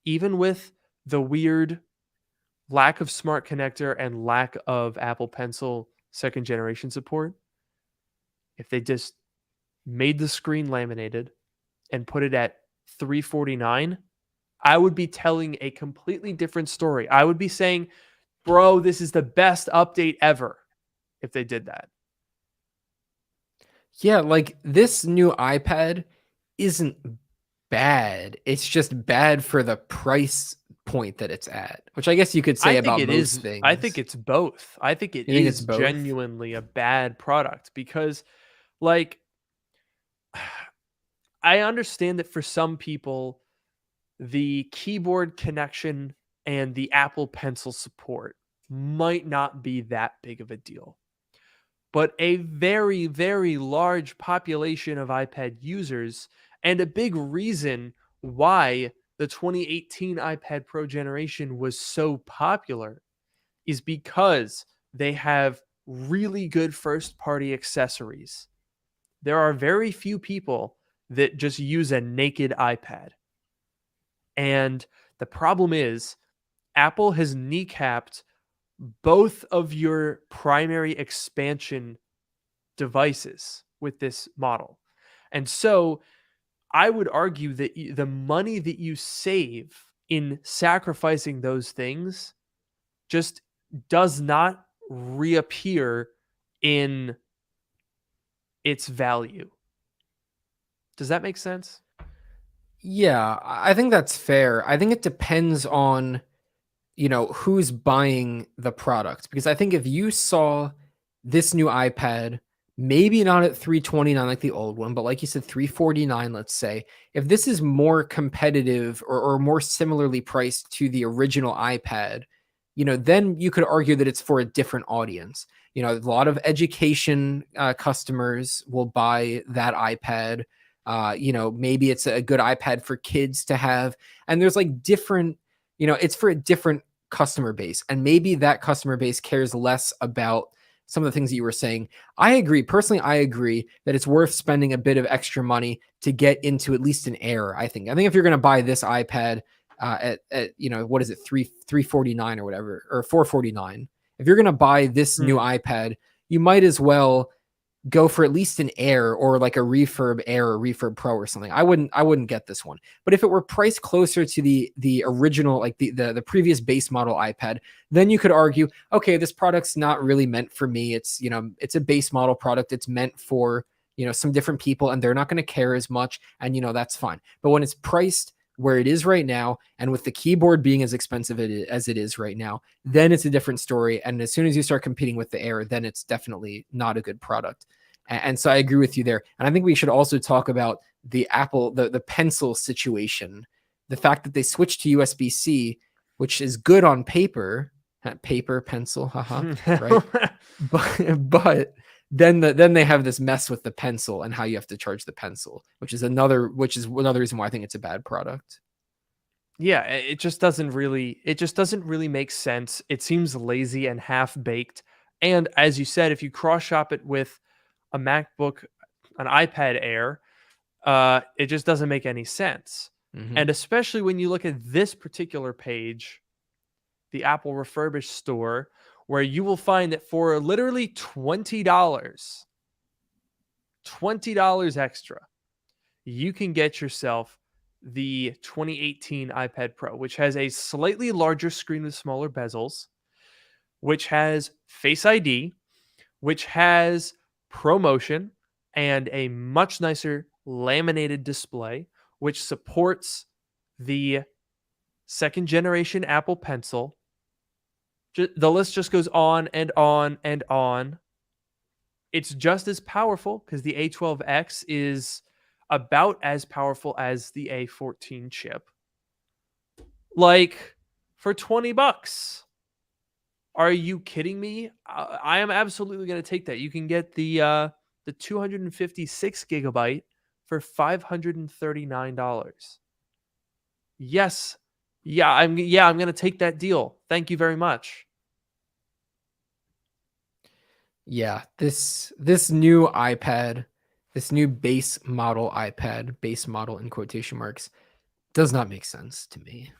Speaker 1: even with the weird lack of smart connector and lack of Apple Pencil second generation support, if they just made the screen laminated and put it at $349, I would be telling a completely different story. I would be saying, bro, this is the best update ever if they did that.
Speaker 2: Yeah, like this new iPad isn't bad. It's just bad for the price point that it's at, which I guess you could say about most things.
Speaker 1: I think it's both. I think it is genuinely a bad product because, like, I understand that for some people, the keyboard connection and the Apple Pencil support might not be that big of a deal. But a very, very large population of iPad users, and a big reason why the 2018 iPad Pro generation was so popular, is because they have really good first-party accessories. There are very few people that just use a naked iPad. And the problem is, Apple has kneecapped both of your primary expansion devices with this model. And so I would argue that the money that you save in sacrificing those things just does not reappear in its value. Does that make sense?
Speaker 2: Yeah, I think that's fair. I think it depends on, who's buying the product. Because I think if you saw this new iPad, maybe not at $329 like the old one, but like you said, $349, let's say, if this is more competitive or more similarly priced to the original iPad, then you could argue that it's for a different audience. A lot of education customers will buy that iPad. Maybe it's a good iPad for kids to have. And there's like different, it's for a different customer base. And maybe that customer base cares less about some of the things that you were saying. I agree. Personally, I agree that it's worth spending a bit of extra money to get into at least an Air, I think. I think if you're going to buy this iPad at what is it, $349 or whatever, or $449, if you're going to buy this new iPad, you might as well go for at least an Air or like a Refurb Air or Refurb Pro or something. I wouldn't get this one. But if it were priced closer to the original, like the previous base model iPad, then you could argue, okay, this product's not really meant for me. It's, it's a base model product. It's meant for, some different people, and they're not going to care as much. And, that's fine. But when it's priced where it is right now, and with the keyboard being as expensive as it is right now, then it's a different story. And as soon as you start competing with the Air, then it's definitely not a good product. And so I agree with you there. And I think we should also talk about the Apple, the Pencil situation, the fact that they switched to USB-C, which is good on paper, pencil, haha, right? but then they have this mess with the Pencil and how you have to charge the Pencil, which is another reason why I think it's a bad product.
Speaker 1: Yeah, it just doesn't really make sense. It seems lazy and half-baked. And as you said, if you cross shop it with a MacBook, an iPad Air, it just doesn't make any sense.
Speaker 2: Mhm.
Speaker 1: And especially when you look at this particular page, the Apple refurbished store, where you will find that for literally $20, $20 extra, you can get yourself the 2018 iPad Pro, which has a slightly larger screen with smaller bezels, which has Face ID, which has ProMotion and a much nicer laminated display, which supports the second generation Apple Pencil. The list just goes on and on and on. It's just as powerful because the A12X is about as powerful as the A14 chip. Like, for $20. Are you kidding me? I am absolutely going to take that. You can get the 256 gigabyte for $539. Yes. I'm going to take that deal. Thank you very much.
Speaker 2: Yeah, this new iPad, this new base model iPad, base model in quotation marks, does not make sense to me.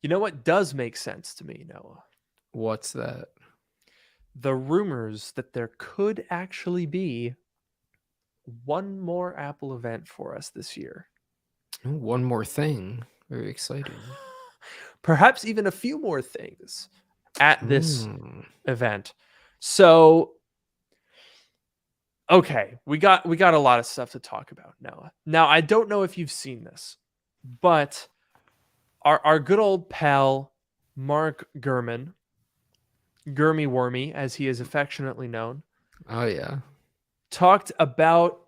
Speaker 1: You know what does make sense to me, Noah?
Speaker 2: What's that?
Speaker 1: The rumors that there could actually be one more Apple event for us this year.
Speaker 2: Ooh, one more thing. Very exciting.
Speaker 1: Perhaps even a few more things at this
Speaker 2: Mm.
Speaker 1: event. So, okay, we got a lot of stuff to talk about, Noah. Now, I don't know if you've seen this, but our good old pal Mark Gurman, Gurmy Wormy, as he is affectionately known,
Speaker 2: Oh yeah.
Speaker 1: talked about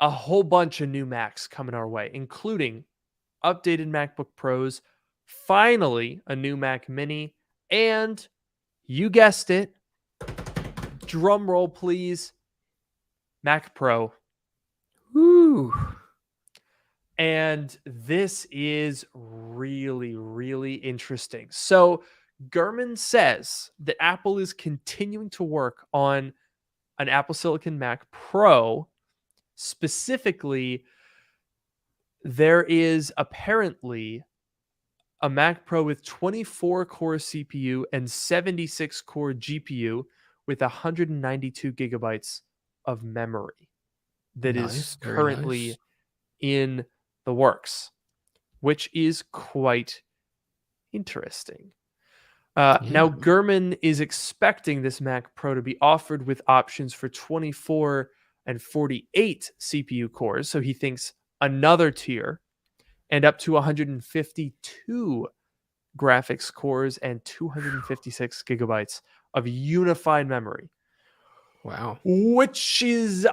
Speaker 1: a whole bunch of new Macs coming our way, including updated MacBook Pros, finally a new Mac Mini, and you guessed it, drum roll please, Mac Pro.
Speaker 2: Woo.
Speaker 1: And this is really, really interesting. So Gurman says that Apple is continuing to work on an Apple Silicon Mac Pro. Specifically, there is apparently a Mac Pro with 24 core CPU and 76 core GPU with 192 gigabytes of memory that is
Speaker 2: Nice, very
Speaker 1: currently
Speaker 2: nice.
Speaker 1: in the works, which is quite interesting. Now,
Speaker 2: Yeah.
Speaker 1: Gurman is expecting this Mac Pro to be offered with options for 24 and 48 CPU cores. So he thinks another tier, and up to 152 graphics cores and 256 gigabytes of unified memory,
Speaker 2: Wow.
Speaker 1: which is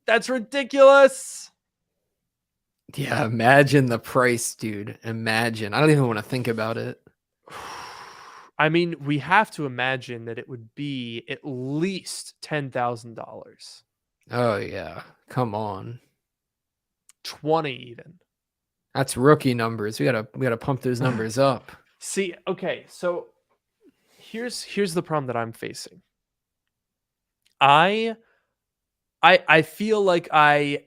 Speaker 1: that's ridiculous.
Speaker 2: Yeah, imagine the price, dude. Imagine. I don't even want to think about it.
Speaker 1: I mean, we have to imagine that it would be at least $10,000,
Speaker 2: Oh yeah. Come on.
Speaker 1: 20 even.
Speaker 2: That's rookie numbers. We gotta pump those numbers up.
Speaker 1: See, okay, so here's the problem that I'm facing. I feel like I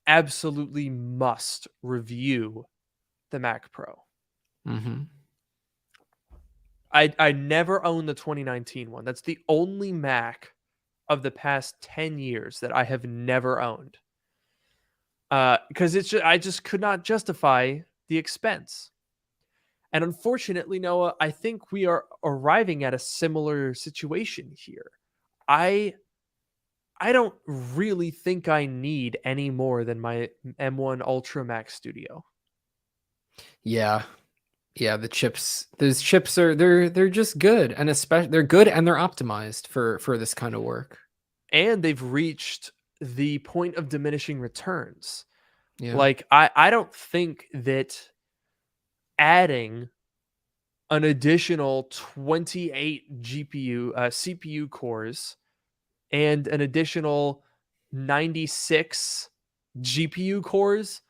Speaker 1: absolutely must review the Mac Pro.
Speaker 2: Mm-hmm.
Speaker 1: I never owned the 2019 one. That's the only Mac of the past 10 years that I have never owned. Because I just could not justify the expense. And unfortunately, Noah, I think we are arriving at a similar situation here. I don't really think I need any more than my M1 Ultra Max Studio.
Speaker 2: Yeah. Yeah, those chips are they're just good, and especially they're good and they're optimized for this kind of work.
Speaker 1: And they've reached the point of diminishing returns.
Speaker 2: Yeah.
Speaker 1: Like I don't think that adding an additional 28 CPU cores and an additional 96 GPU cores,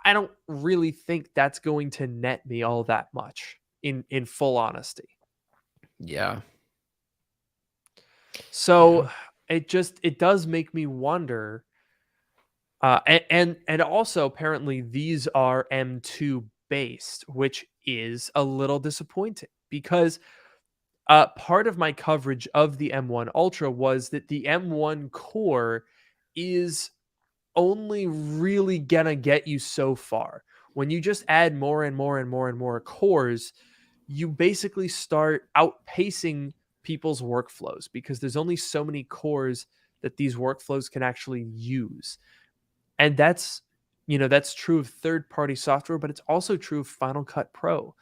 Speaker 1: I don't really think that's going to net me all that much in full honesty.
Speaker 2: Yeah.
Speaker 1: So it does make me wonder. And also apparently these are M2 based, which is a little disappointing because part of my coverage of the M1 Ultra was that the M1 core is only really gonna get you so far. When you just add more and more and more and more cores, you basically start outpacing people's workflows because there's only so many cores that these workflows can actually use. And that's true of third-party software, but it's also true of Final Cut Pro.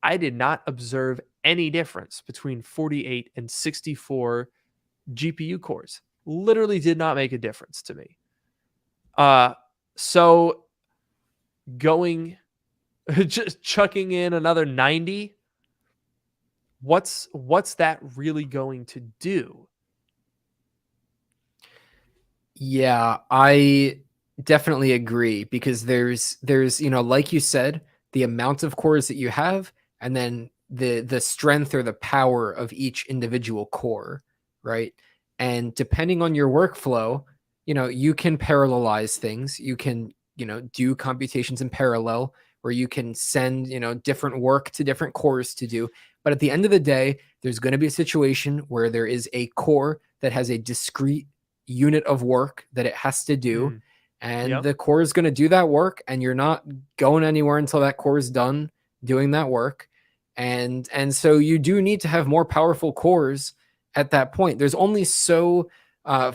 Speaker 1: I did not observe any difference between 48 and 64 GPU cores. Literally did not make a difference to me. So going just chucking in another 90, what's that really going to do?
Speaker 2: Yeah, I definitely agree because there's like you said, the amount of cores that you have and then the strength or the power of each individual core, right? And depending on your workflow, you can parallelize things. You can, do computations in parallel where you can send, different work to different cores to do. But at the end of the day, there's going to be a situation where there is a core that has a discrete unit of work that it has to do. And
Speaker 1: Yep.
Speaker 2: the core is going to do that work, and you're not going anywhere until that core is done doing that work. And so you do need to have more powerful cores at that point. There's only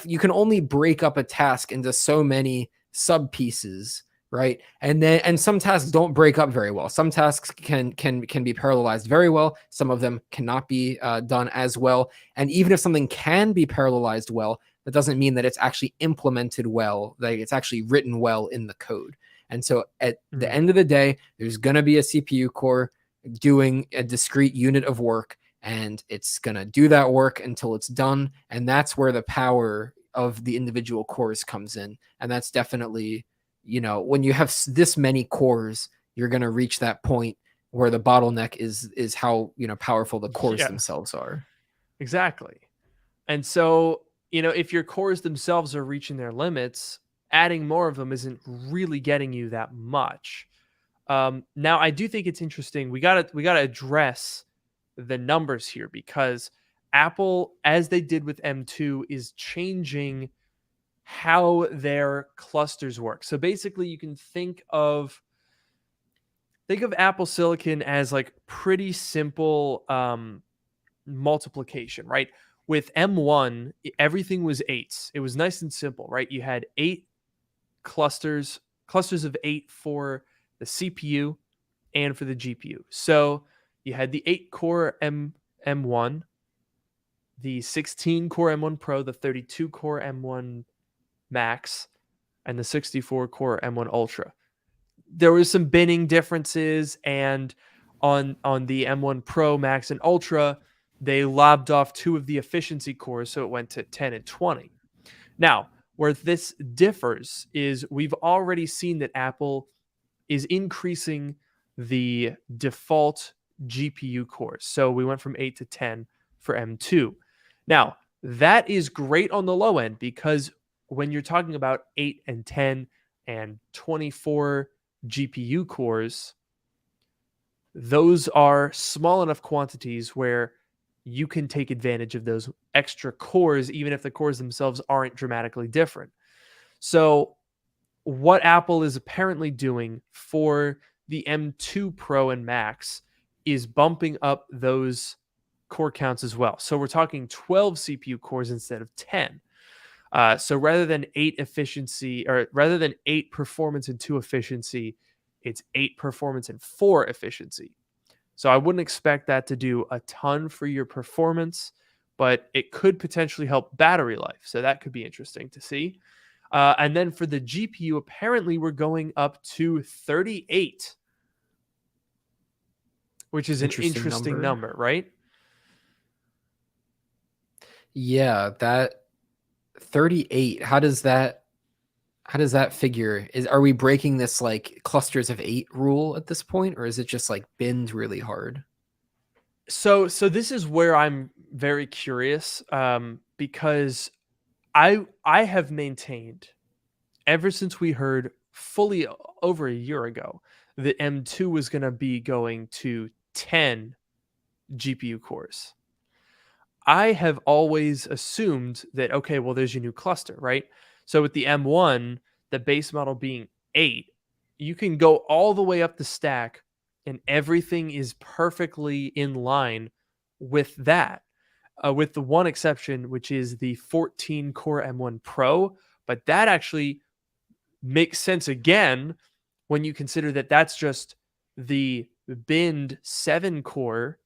Speaker 2: you can only break up a task into so many sub pieces, right? And some tasks don't break up very well. Some tasks can be parallelized very well. Some of them cannot be done as well. And even if something can be parallelized well, that doesn't mean that it's actually implemented well, that it's actually written well in the code. And so at the end of the day, there's going to be a CPU core doing a discrete unit of work, and it's going to do that work until it's done. And that's where the power of the individual cores comes in. And that's definitely, when you have this many cores, you're going to reach that point where the bottleneck is how, powerful the cores themselves are.
Speaker 1: Exactly. And so, if your cores themselves are reaching their limits, adding more of them isn't really getting you that much. Now, I do think it's interesting. We gotta address the numbers here because Apple, as they did with M2, is changing how their clusters work. So basically, you can think of Apple Silicon as like pretty simple multiplication, right? With M1, everything was eights. It was nice and simple, right? You had 8 clusters of 8 for the CPU and for the GPU. So you had the 8 core M1, the 16 core M1 Pro, the 32 core M1 Max, and the 64 core M1 Ultra. There was some binning differences, and on the M1 Pro, Max, and Ultra, they lobbed off 2 of the efficiency cores, so it went to 10 and 20. Now, where this differs is we've already seen that Apple is increasing the default GPU cores. So we went from 8 to 10 for M2. Now, that is great on the low end because when you're talking about 8 and 10 and 24 GPU cores, those are small enough quantities where you can take advantage of those extra cores, even if the cores themselves aren't dramatically different. So, what Apple is apparently doing for the M2 Pro and Max is bumping up those core counts as well. So, we're talking 12 CPU cores instead of 10. So rather than 8 performance and 2 efficiency, it's 8 performance and 4 efficiency. So I wouldn't expect that to do a ton for your performance, but it could potentially help battery life. So that could be interesting to see. And then for the GPU, apparently we're going up to 38, which is an interesting number, right?
Speaker 2: Yeah, that 38, how does that figure? Are we breaking this like clusters of 8 rule at this point, or is it just like binned really hard?
Speaker 1: So this is where I'm very curious, because I have maintained ever since we heard fully over a year ago that M2 was going to be going to 10 GPU cores. I have always assumed that, okay, well, there's your new cluster, right? So with the M1, the base model being 8, you can go all the way up the stack and everything is perfectly in line with that, with the one exception, which is the 14 core M1 Pro. But that actually makes sense again when you consider that that's just the binned 7 core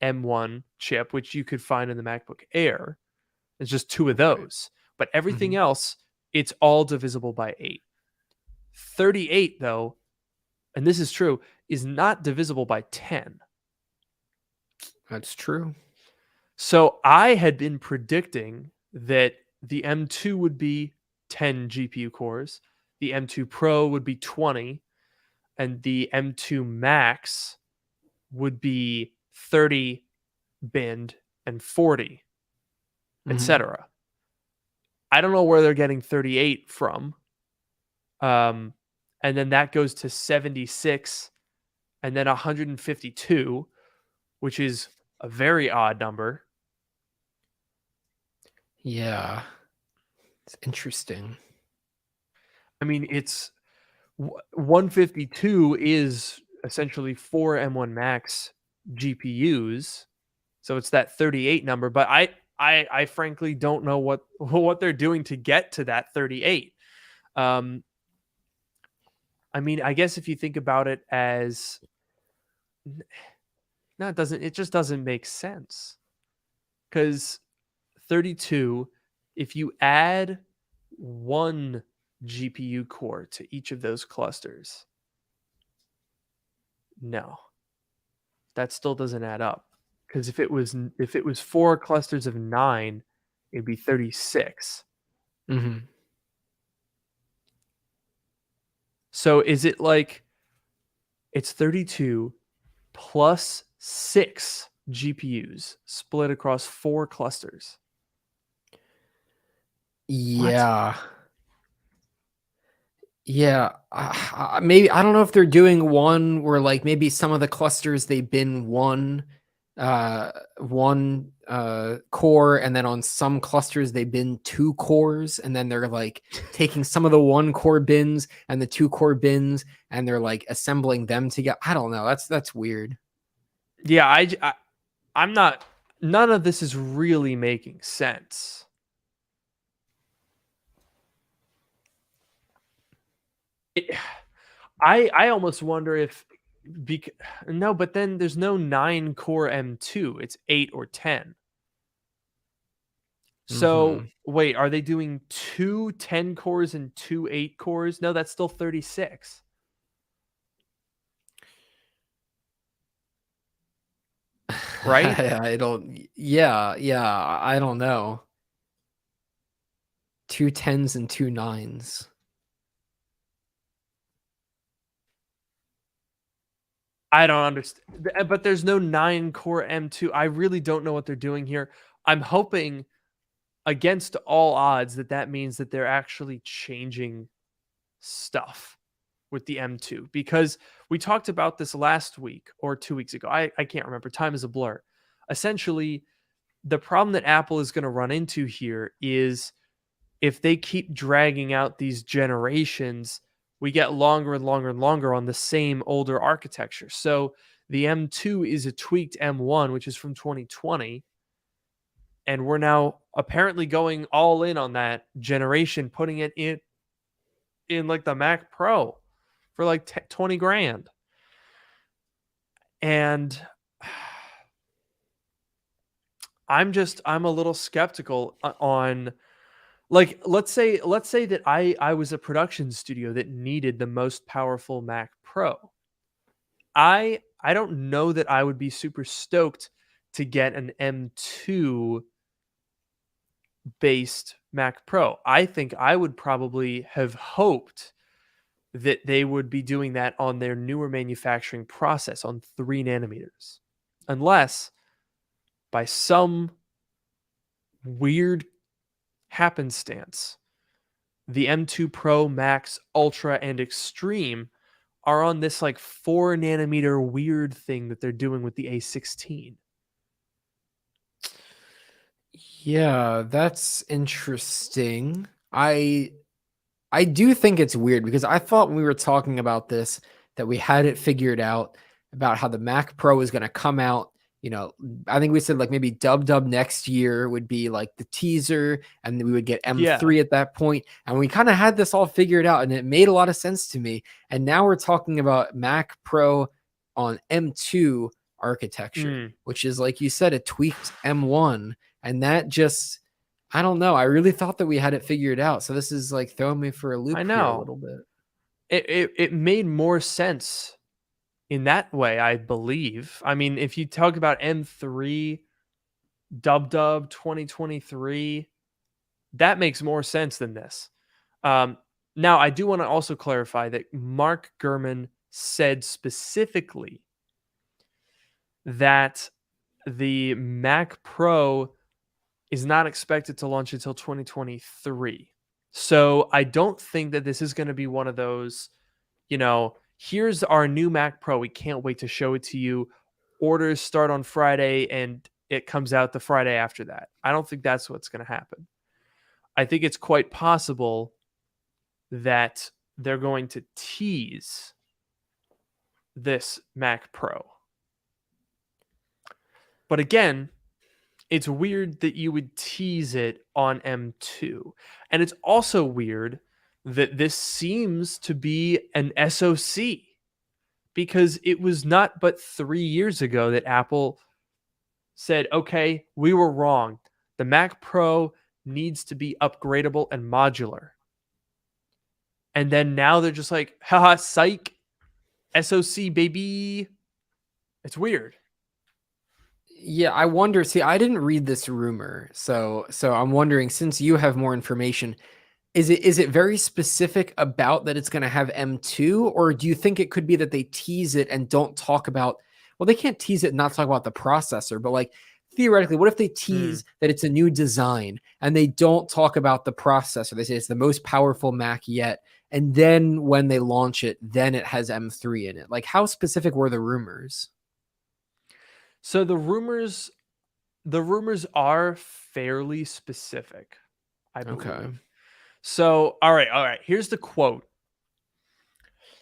Speaker 1: M1 chip, which you could find in the MacBook Air. It's just 2 of
Speaker 2: Right.
Speaker 1: those. But everything
Speaker 2: Mhm.
Speaker 1: else, it's all divisible by 8. 38, though, and this is true, is not divisible by 10.
Speaker 2: That's true.
Speaker 1: So I had been predicting that the M2 would be 10 GPU cores, the M2 Pro would be 20, and the M2 Max would be 30 binned and 40,
Speaker 2: Mhm.
Speaker 1: etc. I don't know where they're getting 38 from. Um, and then that goes to 76 and then 152, which is a very odd number.
Speaker 2: Yeah. It's interesting.
Speaker 1: I mean, 152 is essentially 4 M1 Max GPUs. So it's that 38 number, but I frankly don't know what they're doing to get to that 38. Um, I mean, I guess if you think about it as no, it just doesn't make sense. Because 32, if you add one GPU core to each of those clusters, no, that still doesn't add up. Because if it was 4 clusters of 9, it'd be 36.
Speaker 2: Mhm.
Speaker 1: So is it like it's 32 plus 6 GPUs split across 4 clusters? What?
Speaker 2: Yeah. Yeah, maybe I don't know if they're doing one where like maybe some of the clusters they've been one core, and then on some clusters they've been 2 cores, and then they're like taking some of the 1 core bins and the 2 core bins and they're like assembling them together. I don't know. That's weird.
Speaker 1: Yeah, I'm not. None of this is really making sense. It, I almost wonder if no, but then there's no 9 core M2. It's 8 or 10. So
Speaker 2: Mhm.
Speaker 1: wait, are they doing 2 10 cores and 2 8 cores? No, that's still 36, right?
Speaker 2: I don't yeah, I don't know. 2 10s and 2 9s.
Speaker 1: I don't understand. But there's no 9 core M2. I really don't know what they're doing here. I'm hoping against all odds that that means that they're actually changing stuff with the M2, because we talked about this last week or 2 weeks ago. I can't remember. Time is a blur. Essentially, the problem that Apple is going to run into here is if they keep dragging out these generations, we get longer and longer and longer on the same older architecture. So the M2 is a tweaked M1, which is from 2020. And we're now apparently going all in on that generation, putting it in like the Mac Pro for like 20 grand. And I'm a little skeptical on, like, let's say that I was a production studio that needed the most powerful Mac Pro. I don't know that I would be super stoked to get an M2 based Mac Pro. I think I would probably have hoped that they would be doing that on their newer manufacturing process on 3 nanometers. Unless by some weird happenstance, the M2 Pro, Max, Ultra, and Extreme are on this like 4 nanometer weird thing that they're doing with the A16.
Speaker 2: Yeah, that's interesting. I do think it's weird because I thought when we were talking about this that we had it figured out about how the Mac Pro is going to come out. I think we said like maybe Dub next year would be like the teaser, and then we would get M3 at that point. And we kind of had this all figured out, and it made a lot of sense to me. And now we're talking about Mac Pro on M2 architecture, which is, like you said, a tweaked M1. And that just, I don't know. I really thought that we had it figured out. So this is like throwing me for a loop
Speaker 1: I
Speaker 2: here a
Speaker 1: know.
Speaker 2: little bit.
Speaker 1: It made more sense in that way, I believe. I mean, if you talk about M3 Dub 2023, that makes more sense than this. Now, I do want to also clarify that Mark Gurman said specifically that the Mac Pro is not expected to launch until 2023. So I don't think that this is going to be one of those, here's our new Mac Pro. We can't wait to show it to you. Orders start on Friday and it comes out the Friday after that. I don't think that's what's going to happen. I think it's quite possible that they're going to tease this Mac Pro. But again, it's weird that you would tease it on M2. And it's also weird that this seems to be an SoC, because it was not but 3 years ago that Apple said, okay, we were wrong. The Mac Pro needs to be upgradable and modular. And then now they're just like, haha, psych, SoC, baby. It's weird.
Speaker 2: Yeah, I wonder. See, I didn't read this rumor, so I'm wondering, since you have more information, is it very specific about that it's going to have M2, or do you think it could be that they tease it and don't talk about? Well, they can't tease it and not talk about the processor, but like theoretically, what if they tease that it's a new design and they don't talk about the processor? They say it's the most powerful Mac yet, and then when they launch it, then it has M3 in it. Like, how specific were the rumors?
Speaker 1: So the rumors are fairly specific, I believe.
Speaker 2: Okay.
Speaker 1: So, all right. Here's the quote.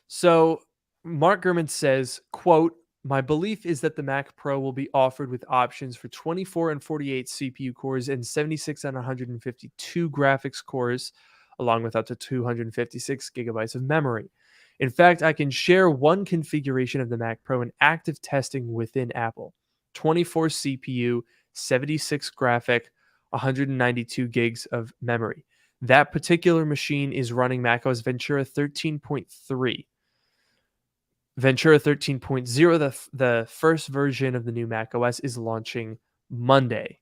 Speaker 1: So Mark Gurman says, quote, "My belief is that the Mac Pro will be offered with options for 24 and 48 CPU cores and 76 and 152 graphics cores, along with up to 256 gigabytes of memory. In fact, I can share one configuration of the Mac Pro in active testing within Apple. 24 CPU, 76 graphic, 192 gigs of memory. That particular machine is running macOS Ventura 13.3. Ventura 13.0, the first version of the new macOS, is launching Monday."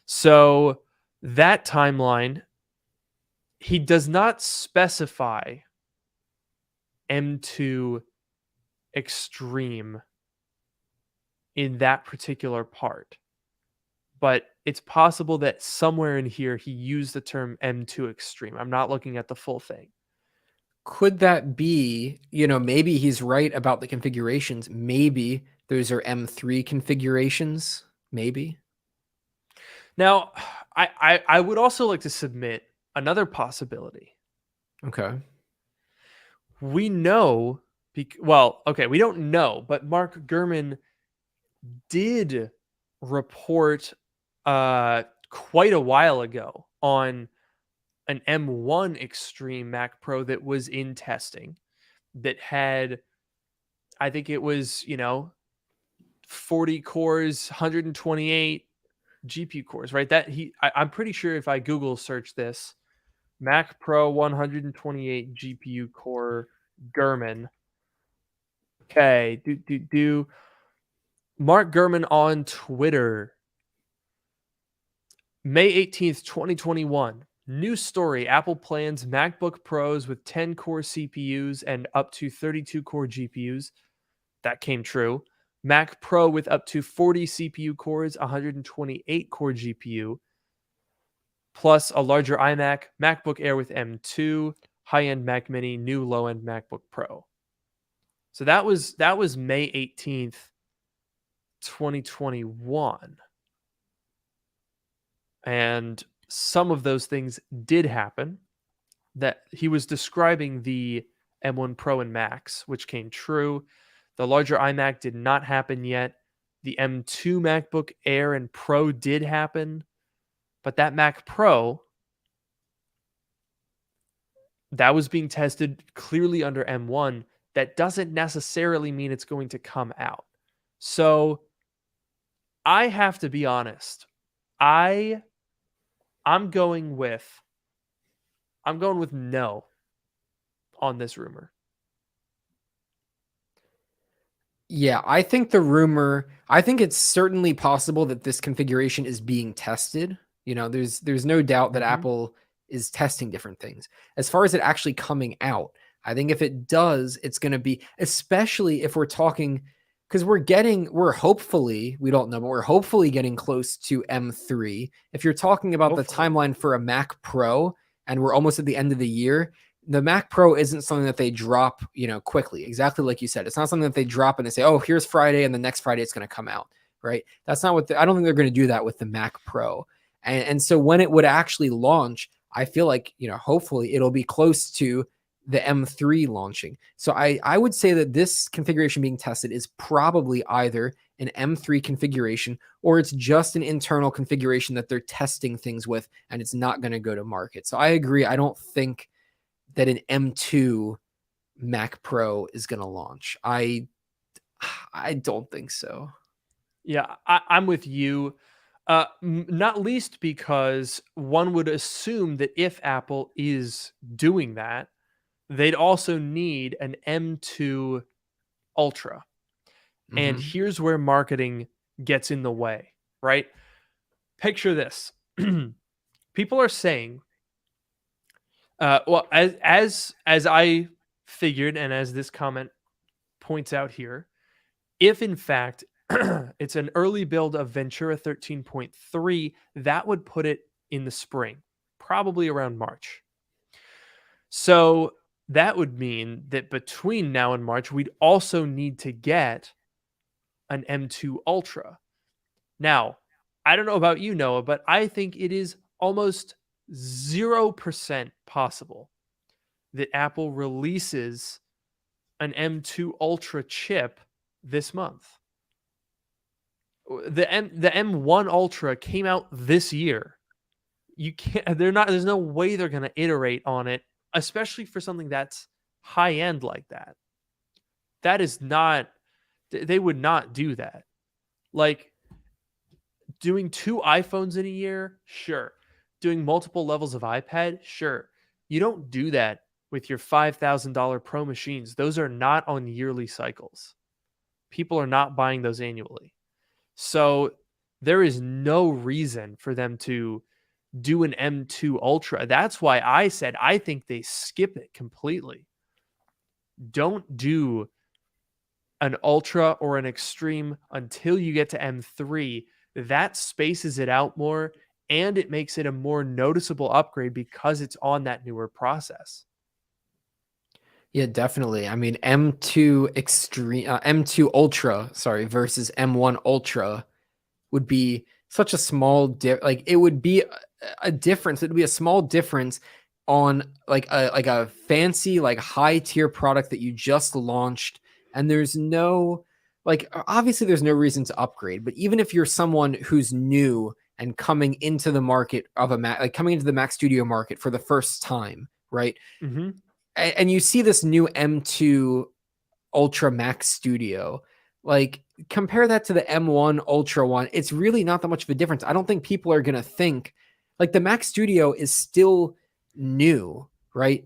Speaker 1: So that timeline, he does not specify M2 Extreme in that particular part. But it's possible that somewhere in here he used the term M2 Extreme. I'm not looking at the full thing.
Speaker 2: Could that be, maybe he's right about the configurations. Maybe those are M3 configurations. Maybe.
Speaker 1: Now, I would also like to submit another possibility.
Speaker 2: Okay.
Speaker 1: We know, we don't know, but Mark Gurman did report quite a while ago on an M1 Extreme Mac Pro that was in testing, that had, I think it was, 40 cores, 128 GPU cores, right? I'm pretty sure if I Google search this, Mac Pro 128 GPU core Gurman. Okay, Mark Gurman on Twitter, May 18th, 2021. New story: Apple plans MacBook Pros with 10 core CPUs and up to 32 core GPUs. That came true. Mac Pro with up to 40 CPU cores, 128 core GPU, plus a larger iMac, MacBook Air with M2, high-end Mac Mini, new low-end MacBook Pro. So that was May 18th, 2021. And some of those things did happen. That he was describing the M1 Pro and Max, which came true. The larger iMac did not happen yet. The M2 MacBook Air and Pro did happen, but that Mac Pro, that was being tested clearly under M1. That doesn't necessarily mean it's going to come out. So I have to be honest. I'm going with no on this rumor.
Speaker 2: Yeah, I think it's certainly possible that this configuration is being tested. There's no doubt that Apple is testing different things. As far as it actually coming out, I think if it does, it's going to be, especially if we're talking, because we're hopefully, we don't know, but we're hopefully getting close to M3. If you're talking about the timeline for a Mac Pro, and we're almost at the end of the year, the Mac Pro isn't something that they drop, quickly. Exactly like you said. It's not something that they drop and they say, oh, here's Friday, and the next Friday it's going to come out, right? That's not what I don't think they're going to do that with the Mac Pro. And so when it would actually launch, I feel like, hopefully it'll be close to the M3 launching. So I would say that this configuration being tested is probably either an M3 configuration or it's just an internal configuration that they're testing things with, and it's not going to go to market. So I agree. I don't think that an M2 Mac Pro is going to launch. I don't think so.
Speaker 1: Yeah, I'm with you. Not least because one would assume that if Apple is doing that, they'd also need an M2 Ultra. And here's where marketing gets in the way, right? Picture this. People are saying, well, as I figured, and as this comment points out here, if in fact it's an early build of Ventura 13.3, that would put it in the spring, probably around March. So that would mean that between now and March, we'd also need to get an M2 Ultra. Now, I don't know about you, Noah, but I think it is almost 0% possible that Apple releases an M2 Ultra chip this month. The M1 Ultra came out this year. There's no way they're going to iterate on it, especially for something that's high end like that. That is not, they would not do that. Like doing 2 iPhones in a year, sure. Doing multiple levels of iPad, sure. You don't do that with your $5,000 Pro machines. Those are not on yearly cycles. People are not buying those annually. So there is no reason for them to do an M2 Ultra. That's why I said I think they skip it completely. Don't do an Ultra or an Extreme until you get to M3. That spaces it out more, and it makes it a more noticeable upgrade because it's on that newer process.
Speaker 2: Yeah, definitely. I mean, M2 Ultra, versus M1 Ultra would be such a small it would be a difference. It would be a small difference on like a fancy, like high tier product that you just launched, and there's no obviously there's no reason to upgrade. But even if you're someone who's new and coming into the market of a Mac, coming into the Mac Studio market for the first time, right?
Speaker 1: Mm-hmm.
Speaker 2: And you see this new M2 Ultra Mac Studio, compare that to the M1 Ultra one. It's really not that much of a difference. I don't think people are going to think the Mac Studio is still new, right?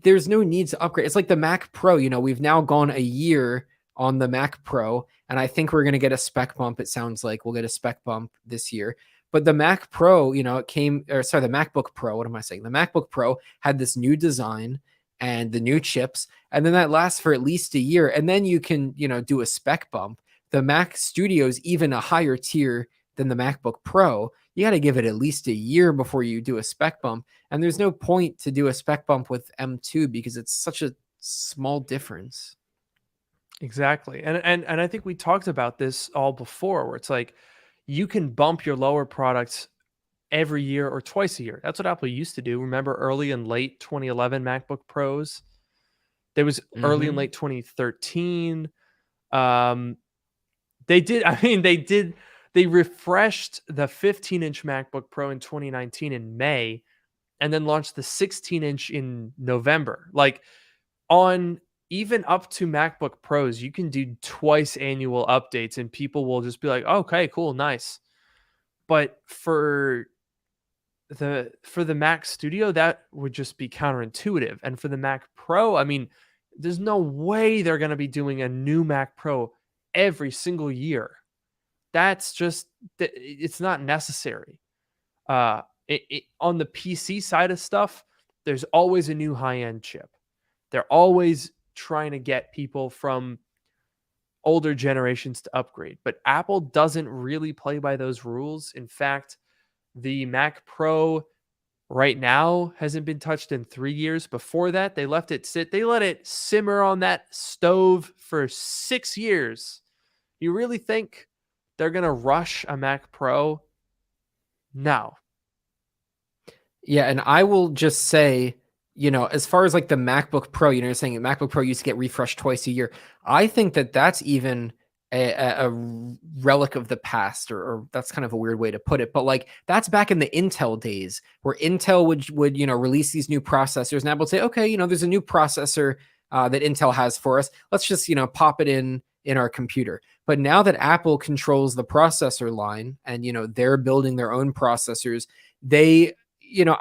Speaker 2: There's no need to upgrade. It's like the Mac Pro, we've now gone a year on the Mac Pro, and I think we're going to get a spec bump. It sounds like we'll get a spec bump this year. But the Mac Pro, the MacBook Pro, what am I saying? The MacBook Pro had this new design and the new chips, and then that lasts for at least a year. And then you can, do a spec bump. the Mac Studio is even a higher tier than the MacBook Pro. You got to give it at least a year before you do a spec bump. And there's no point to do a spec bump with M2 because it's such a small difference.
Speaker 1: Exactly. And I think we talked about this all before, where it's like you can bump your lower products every year or twice a year. That's what Apple used to do. Remember early and late 2011 MacBook Pros? There was early and late 2013. They did, I mean, they refreshed the 15-inch MacBook Pro in 2019 in May and then launched the 16-inch in November. Like on even up to MacBook Pros, you can do twice annual updates and people will just be like, okay, cool, nice. But for the Mac Studio, that would just be counterintuitive. And for the Mac Pro, I mean, there's no way they're going to be doing a new Mac Pro every single year. That's just, it's not necessary. On the PC side of stuff, there's always a new high-end chip. They're always trying to get people from older generations to upgrade. But Apple doesn't really play by those rules. In fact, the Mac Pro right now hasn't been touched in 3 years. Before that, they let it simmer on that stove for 6 years. You really think they're going to rush a Mac Pro? No.
Speaker 2: Yeah, and I will just say, as far as like the MacBook Pro, you're saying the MacBook Pro used to get refreshed twice a year. I think that that's even a relic of the past, or that's kind of a weird way to put it, but like that's back in the Intel days where Intel would release these new processors and Apple would say, okay, there's a new processor that Intel has for us. Let's just pop it in our computer. But now that Apple controls the processor line and they're building their own processors, they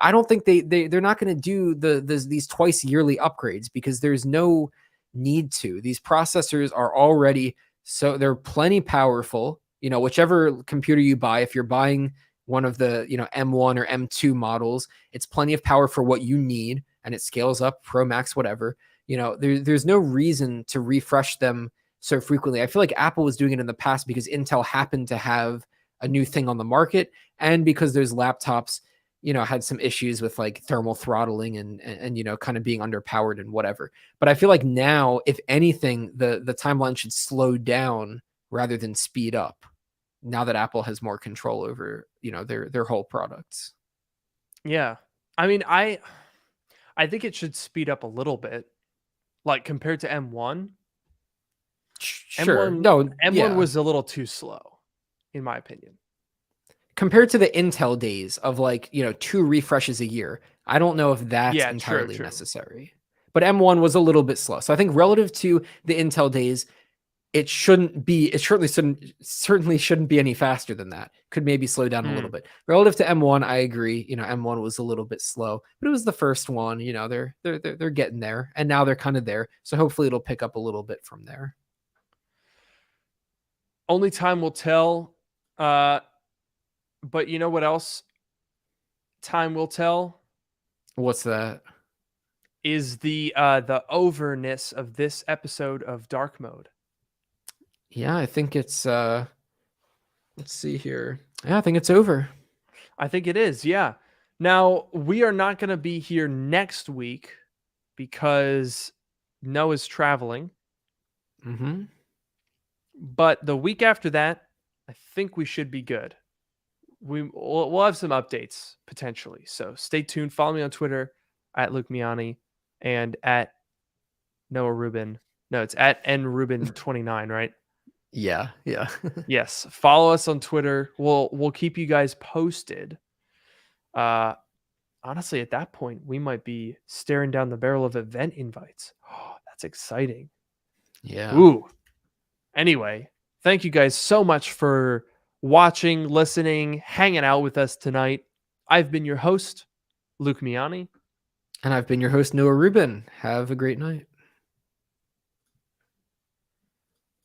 Speaker 2: I don't think they're not going to do these twice yearly upgrades because there's no need to. These processors are already so they're plenty powerful. Whichever computer you buy, if you're buying one of the M1 or M2 models, it's plenty of power for what you need, and it scales up Pro Max, whatever. There's no reason to refresh them so frequently. I feel like Apple was doing it in the past because Intel happened to have a new thing on the market, and because those laptops had some issues with like thermal throttling and kind of being underpowered and whatever. But I feel like now, if anything, the timeline should slow down rather than speed up now that Apple has more control over, their whole products.
Speaker 1: Yeah. I mean, I think it should speed up a little bit, like compared to M1.
Speaker 2: Sure.
Speaker 1: M1 was a little too slow, in my opinion.
Speaker 2: Compared to the Intel days of 2 refreshes a year, I don't know if that's entirely necessary. But M1 was a little bit slow. So I think relative to the Intel days, it certainly shouldn't be any faster than that. Could maybe slow down a little bit. Relative to M1, I agree. M1 was a little bit slow, but it was the first one. They're getting there, and now they're kind of there. So hopefully it'll pick up a little bit from there.
Speaker 1: Only time will tell. But you know what else time will tell?
Speaker 2: What's that?
Speaker 1: Is the overness of this episode of Dark Mode.
Speaker 2: Yeah, I think it's let's see here. Yeah, I think it's over.
Speaker 1: I think it is, yeah. Now, we are not going to be here next week because Noah's traveling.
Speaker 2: Mm-hmm.
Speaker 1: But the week after that, I think we should be good. We'll have some updates potentially. So stay tuned. Follow me on Twitter at Luke Miani and at Noah Rubin. No, it's at nrubin29, right?
Speaker 2: Yeah.
Speaker 1: Yes. Follow us on Twitter. We'll keep you guys posted. Honestly, at that point, we might be staring down the barrel of event invites. Oh, that's exciting.
Speaker 2: Yeah.
Speaker 1: Ooh. Anyway, thank you guys so much for watching, listening, hanging out with us tonight. I've been your host, Luke Miani.
Speaker 2: And I've been your host, Noah Rubin. Have a great night.